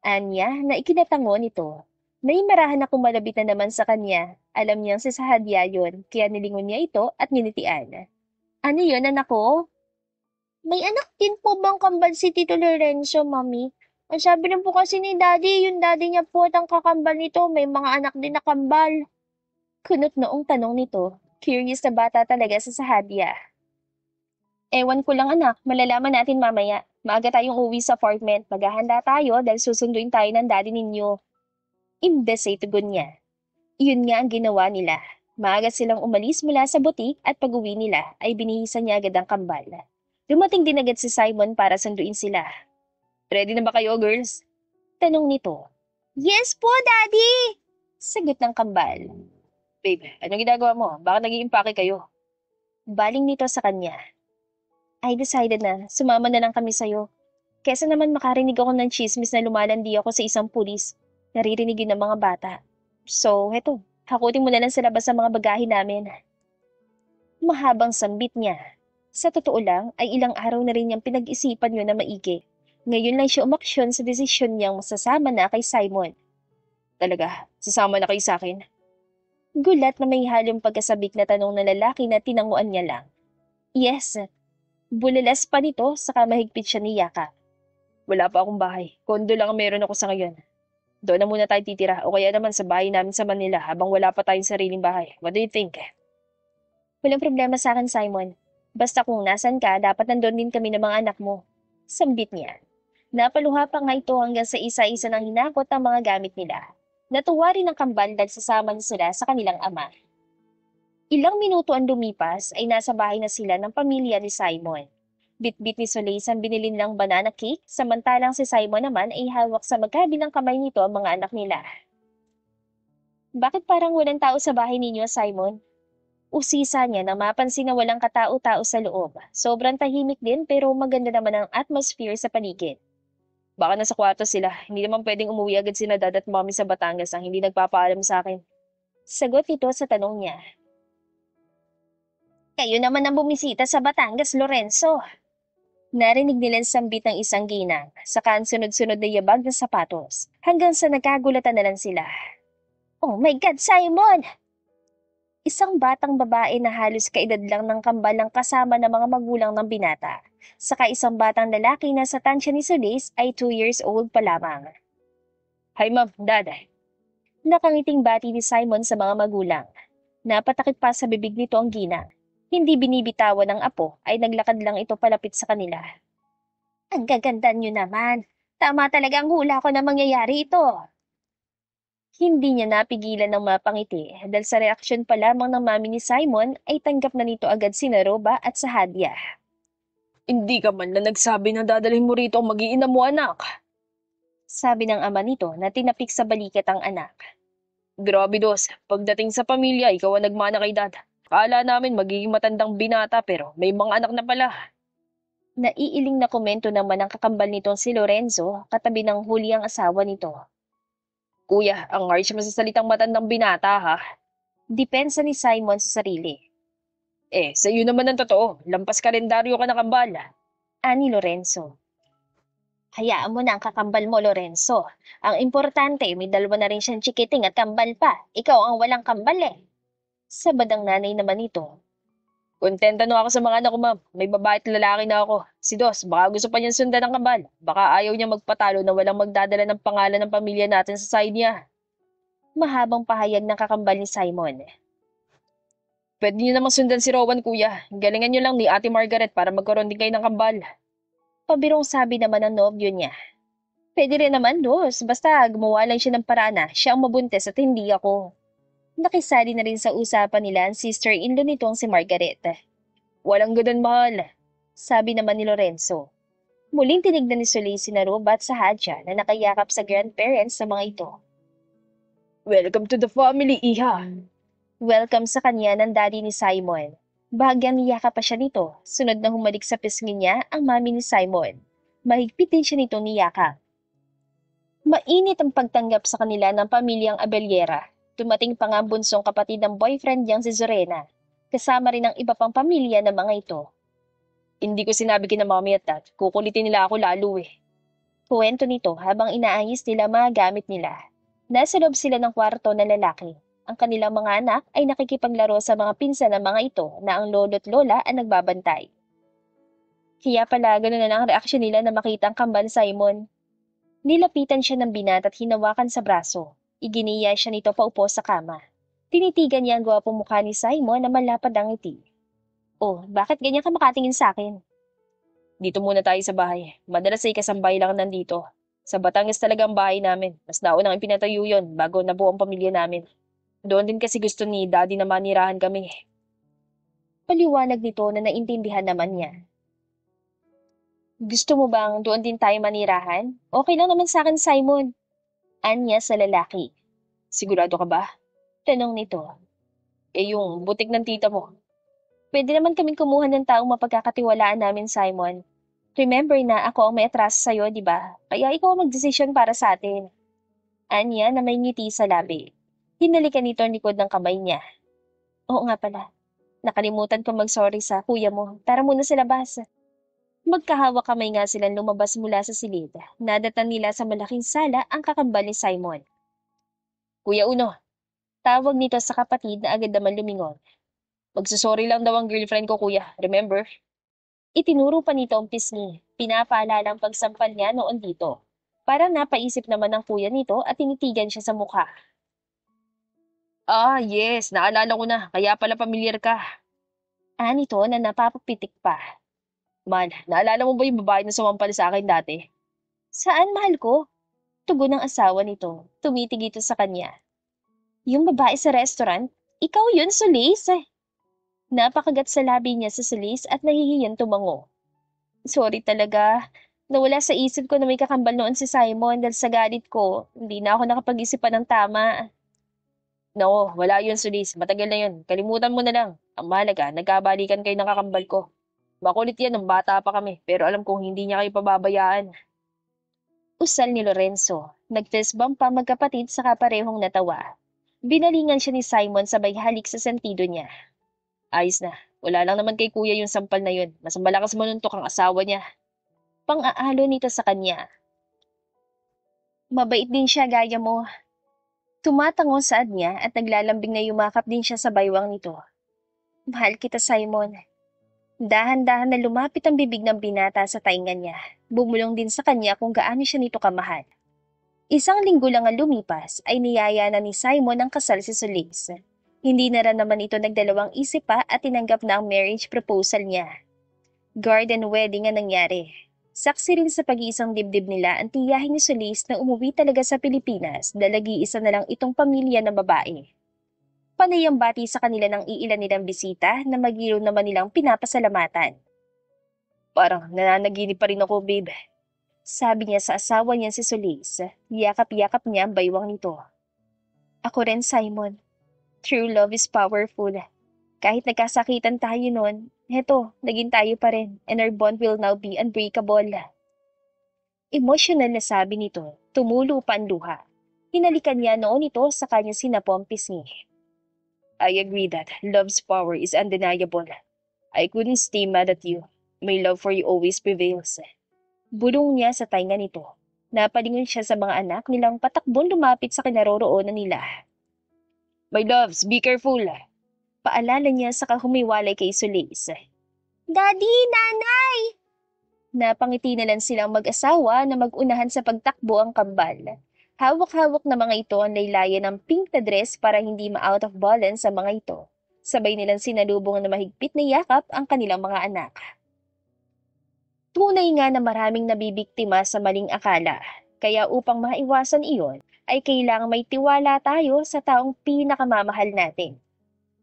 Speaker 1: Anya na ikinatango nito. May marahan akong malabit na naman sa kanya. Alam niyang si Sahadya yun, kaya nilingon niya ito at ninitian. Ano yun, anak ko? May anak din po bang kambal si Tito Lorenzo, Mami? Ang sabi lang po kasi ni Daddy, yung daddy niya po at ang kakambal nito, may mga anak din na kambal. Kunot noong tanong nito, curious na bata talaga sa Sahadya. Ewan ko lang anak, malalaman natin mamaya. Maaga tayong uwi sa apartment, maghahanda tayo dahil susunduin tayo ng daddy ninyo. Imbes ay tugon niya. Iyon nga ang ginawa nila. Maaga silang umalis mula sa butik at pag-uwi nila ay binihisan niya agad ang kambal. Dumating din agad si Simon para sunduin sila.
Speaker 2: Ready na ba kayo, girls?
Speaker 1: Tanong nito. Yes po, Daddy! Sagot ng kambal.
Speaker 2: Babe, anong ginagawa mo? Baka nag-iimpake kayo.
Speaker 1: Baling nito sa kanya. I decided na sumama na lang kami sa'yo. Kesa naman makarinig ako ng chismis na lumalandi ako sa isang pulis. Naririnig yun ng mga bata. So, heto, hakutin mo na lang sa labas ang mga bagahe namin. Mahabang sambit niya. Sa totoo lang, ay ilang araw na rin niyang pinag-isipan yun na maigi. Ngayon lang siya umaksyon sa desisyon niyang masasama na kay Simon.
Speaker 2: Talaga, sasama na kayo sa akin?
Speaker 1: Gulat na may halong pagkasabik na tanong ng lalaki na tinanguan niya lang. Yes. Bulalas pa nito saka mahigpit siya ni Yaka.
Speaker 2: Wala pa akong bahay. Kondo lang ang meron ako sa ngayon. Doon na muna tayo titira o kaya naman sa bahay namin sa Manila habang wala pa tayong sariling bahay. What do you think?
Speaker 1: Walang problema sa akin, Simon. Basta kung nasan ka, dapat nandun din kami ng mga anak mo. Sambit niya. Napaluha pa nga ito hanggang sa isa-isa ng hinakot ang mga gamit nila. Natuwa rin ang kambal dahil sasama sila sa kanilang ama. Ilang minuto ang lumipas ay nasa bahay na sila ng pamilya ni Simon. Bit-bit ni Solis ang binili nilang banana cake, samantalang si Simon naman ay hawak sa magkabilang kamay nito ang mga anak nila. Bakit parang walang tao sa bahay ninyo, Simon? Usisa niya na mapansin na walang katao-tao sa loob. Sobrang tahimik din pero maganda naman ang atmosphere sa paligid.
Speaker 2: Baka nasa kwarto sila. Hindi naman pwedeng umuwi agad sina dad at mommy sa Batangas ang hindi nagpapaalam sa akin.
Speaker 1: Sagot nito sa tanong niya. Kayo naman ang bumisita sa Batangas, Lorenzo. Narinig nilang sambit ng isang ginang, saka ang sunod-sunod na yabag ng sapatos, hanggang sa nagkagulatan na lang sila. Oh my God, Simon! Isang batang babae na halos kaedad lang ng kambal ng kasama ng mga magulang ng binata, saka isang batang lalaki na sa tansya ni Solis ay 2 years old pa lamang.
Speaker 2: Hi ma'am, dad.
Speaker 1: Nakangiting bati ni Simon sa mga magulang. Napatakip pa sa bibig nito ang ginang. Hindi binibitawan ng apo ay naglakad lang ito palapit sa kanila. Ang gaganda niyo naman. Tama talaga ang hula ko na mangyayari ito. Hindi niya napigilan ng mapangiti dahil sa reaksyon pa lamang ng mami ni Simon ay tanggap na nito agad si Naroba at sa Hadia.
Speaker 2: Hindi ka man na nagsabi na dadalhin mo rito ang mag-iina mo, anak.
Speaker 1: Sabi ng ama nito na tinapik sa balikat ang anak.
Speaker 2: Grabe, Dos. Pagdating sa pamilya, ikaw ang nagmana kay dad. Kala namin magiging matandang binata pero may mga anak na pala.
Speaker 1: Naiiling na komento naman ang kakambal nitong si Lorenzo katabi ng huli ang asawa nito.
Speaker 2: Kuya, ang harsh mo sa salitang matandang binata, ha?
Speaker 1: Depensa ni Simon sa sarili.
Speaker 2: Sa iyo naman ang totoo. Lampas kalendaryo ka na kambal.
Speaker 1: Ani Lorenzo. Hayaan mo na ang kakambal mo, Lorenzo. Ang importante, may dalawa na rin siyang chikiting at kambal pa. Ikaw ang walang kambal eh. Sabad ang nanay naman nito.
Speaker 2: Kontenta na ako sa mga anak ko, ma'am. May babae at lalaki na ako. Si Dos, baka gusto pa niyang sundan ng kambal. Baka ayaw niya magpatalo na walang magdadala ng pangalan ng pamilya natin sa side niya.
Speaker 1: Mahabang pahayag ng kakambal ni Simon.
Speaker 2: Pwede niyo namang sundan si Rowan, kuya. Galingan niyo lang ni Ate Margaret para magkaroon din kayo ng kambal.
Speaker 1: Pabirong sabi naman ng nobyo niya. Pwede rin naman, Dos. Basta gumawa lang siya ng paraan na siya ang mabuntis at hindi ako. Nakisali na rin sa usapan nila ang sister-in-law nitong si Margaret.
Speaker 2: Walang ganun, mahal.
Speaker 1: Sabi naman ni Lorenzo. Muling tinignan ni Solis si Naroba at sa Hadja na nakayakap sa grandparents ng mga ito.
Speaker 2: Welcome to the family, iha.
Speaker 1: Welcome sa kanya ng daddy ni Simon. Bahagyang niyakap pa siya nito, sunod na humalik sa pisngi niya ang mami ni Simon. Mahigpit din siya nitong niyakap. Mainit ang pagtanggap sa kanila ng pamilyang Abellera. Dumating pa nga ang bunsong kapatid ng boyfriend niyang si Zorena. Kasama rin ang iba pang pamilya ng mga ito.
Speaker 2: Hindi ko sinabi kina mami at dad. Kukulitin nila ako lalo eh.
Speaker 1: Kuwento nito habang inaayos nila mga gamit nila. Nasa loob sila ng kwarto na lalaki. Ang kanilang mga anak ay nakikipaglaro sa mga pinsan ng mga ito na ang lolo't lola ang nagbabantay. Kaya pala ganoon na ang reaksyon nila na makita ang kambal Simon. Nilapitan siya ng binat at hinawakan sa braso. Iginiya siya nito paupo sa kama. Tinitigan niya ang gwapong mukha ni Simon na malapad ang ngiti. Oh, bakit ganyan ka makatingin sa akin?
Speaker 2: Dito muna tayo sa bahay. Madalas ay kasambay lang nandito. Sa Batangas talaga ang bahay namin. Mas naunang ipinatayo yon bago nabuo ang pamilya namin. Doon din kasi gusto ni daddy na manirahan kami.
Speaker 1: Paliwanag nito na naintindihan naman niya. Gusto mo bang doon din tayo manirahan? Okay lang naman sa akin, Simon. Anya sa lalaki.
Speaker 2: Sigurado ka ba?
Speaker 1: Tanong nito.
Speaker 2: Yung butik ng tita mo.
Speaker 1: Pwede naman kaming kumuha ng taong mapagkakatiwalaan namin, Simon. Remember na ako ang may atraso sa'yo, di ba? Kaya ikaw ang magdesisyon para sa atin. Anya na may ngiti sa labi. Hinalikan nito ang likod ng kamay niya. Oo nga pala. Nakalimutan ko mag-sorry sa kuya mo. Tara muna sa labas. Magkahawa kamay nga silang lumabas mula sa silid. Nadatan nila sa malaking sala ang kakambal ni Simon.
Speaker 2: Kuya Uno.
Speaker 1: Tawag nito sa kapatid na agad naman lumingon.
Speaker 2: Magsusorry lang daw ang girlfriend ko, kuya. Remember?
Speaker 1: Itinuro pa nito ang pisngi. Pinapaalala ang pagsampal niya noon dito. Parang napaisip naman ng kuya nito at tinitigan siya sa mukha.
Speaker 2: Ah, yes. Naalala ko na. Kaya pala pamilyar ka.
Speaker 1: Nito na napapapitik pa.
Speaker 2: Man, naalala mo ba yung babae na sumampal sa akin dati?
Speaker 1: Saan, mahal ko? Tugon ng asawa nito. Tumitig ito sa kanya. Yung babae sa restaurant? Ikaw yun, Solis? Napakagat sa labi niya sa Solis at nahihiyang tumango. Sorry talaga. Nawala sa isip ko na may kakambal noon si Simon dahil sa galit ko. Hindi na ako nakapag-isipan ng tama.
Speaker 2: No, wala yun, Solis. Matagal na yun. Kalimutan mo na lang. Ang mahalaga, nagkabalikan kayo ng kakambal ko. Makulit yan nung bata pa kami, pero alam kong hindi niya kayo pababayaan.
Speaker 1: Usal ni Lorenzo. Nag-fist bump pa magkapatid sa kaparehong natawa. Binalingan siya ni Simon sabay halik sa sentido niya.
Speaker 2: Ayos na. Wala lang naman kay kuya yung sampal na yun. Mas malakas manuntok ang asawa niya.
Speaker 1: pang-aalo nito sa kanya. Mabait din siya gaya mo. Tumatango saad niya at naglalambing na yumakap din siya sa baywang nito. Mahal kita, Simon. Dahan-dahan na lumapit ang bibig ng binata sa tainga niya. Bumulong din sa kanya kung gaano siya nito kamahal. Isang linggo lang ang lumipas ay niyaya na ni Simon ang kasal si Solis. Hindi na rin naman ito nagdalawang isip pa at tinanggap na ang marriage proposal niya. Garden wedding ang nangyari. Saksi rin sa pag-iisang dibdib nila ang tiyahin ni Solis na umuwi talaga sa Pilipinas dahil nag-iisa na lang itong pamilya na babae. Panay ang bati sa kanila ng iilan nilang bisita na magiliw naman nilang pinapasalamatan. Parang nananaginip pa rin ako, babe. Sabi niya sa asawa niya si Solis. Yakap-yakap niya ang baywang nito. Ako rin, Simon. True love is powerful. Kahit nagkasakitan tayo noon, heto, naging tayo pa rin, and our bond will now be unbreakable. Emosyonal na sabi nito, tumulo pa ang luha. Hinalikan niya noon ito sa kanyang sinapong pisngi. I agree that love's power is undeniable. I couldn't stay mad at you. My love for you always prevails. Bulong niya sa tainga nito. Napalingon siya sa mga anak nilang patakbon lumapit sa kinaroroonan nila. My loves, be careful. Paalala niya sa humiwalay kay Solis. Daddy, nanay! Napangiti na lang silang mag-asawa na mag-unahan sa pagtakbo ang kambal. Hawak-hawak na mga ito ang laylayan ng pink na dress para hindi ma-out of balance sa mga ito. Sabay nilang sinalubong na mahigpit na yakap ang kanilang mga anak. Tunay nga na maraming nabibiktima sa maling akala. Kaya upang maiwasan iyon, ay kailangang may tiwala tayo sa taong pinakamamahal natin.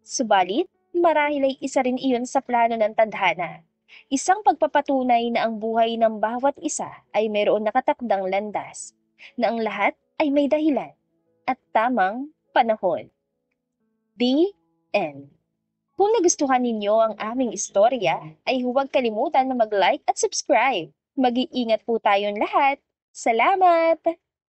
Speaker 1: Subalit, marahil ay isa rin iyon sa plano ng tadhana. Isang pagpapatunay na ang buhay ng bawat isa ay mayroon nakatakdang landas, na ang lahat ay may dahilan at tamang panahon. The end. Kung nagustuhan ninyo ang aming istorya, ay huwag kalimutan na mag-like at subscribe. Mag-iingat po tayong lahat. Salamat!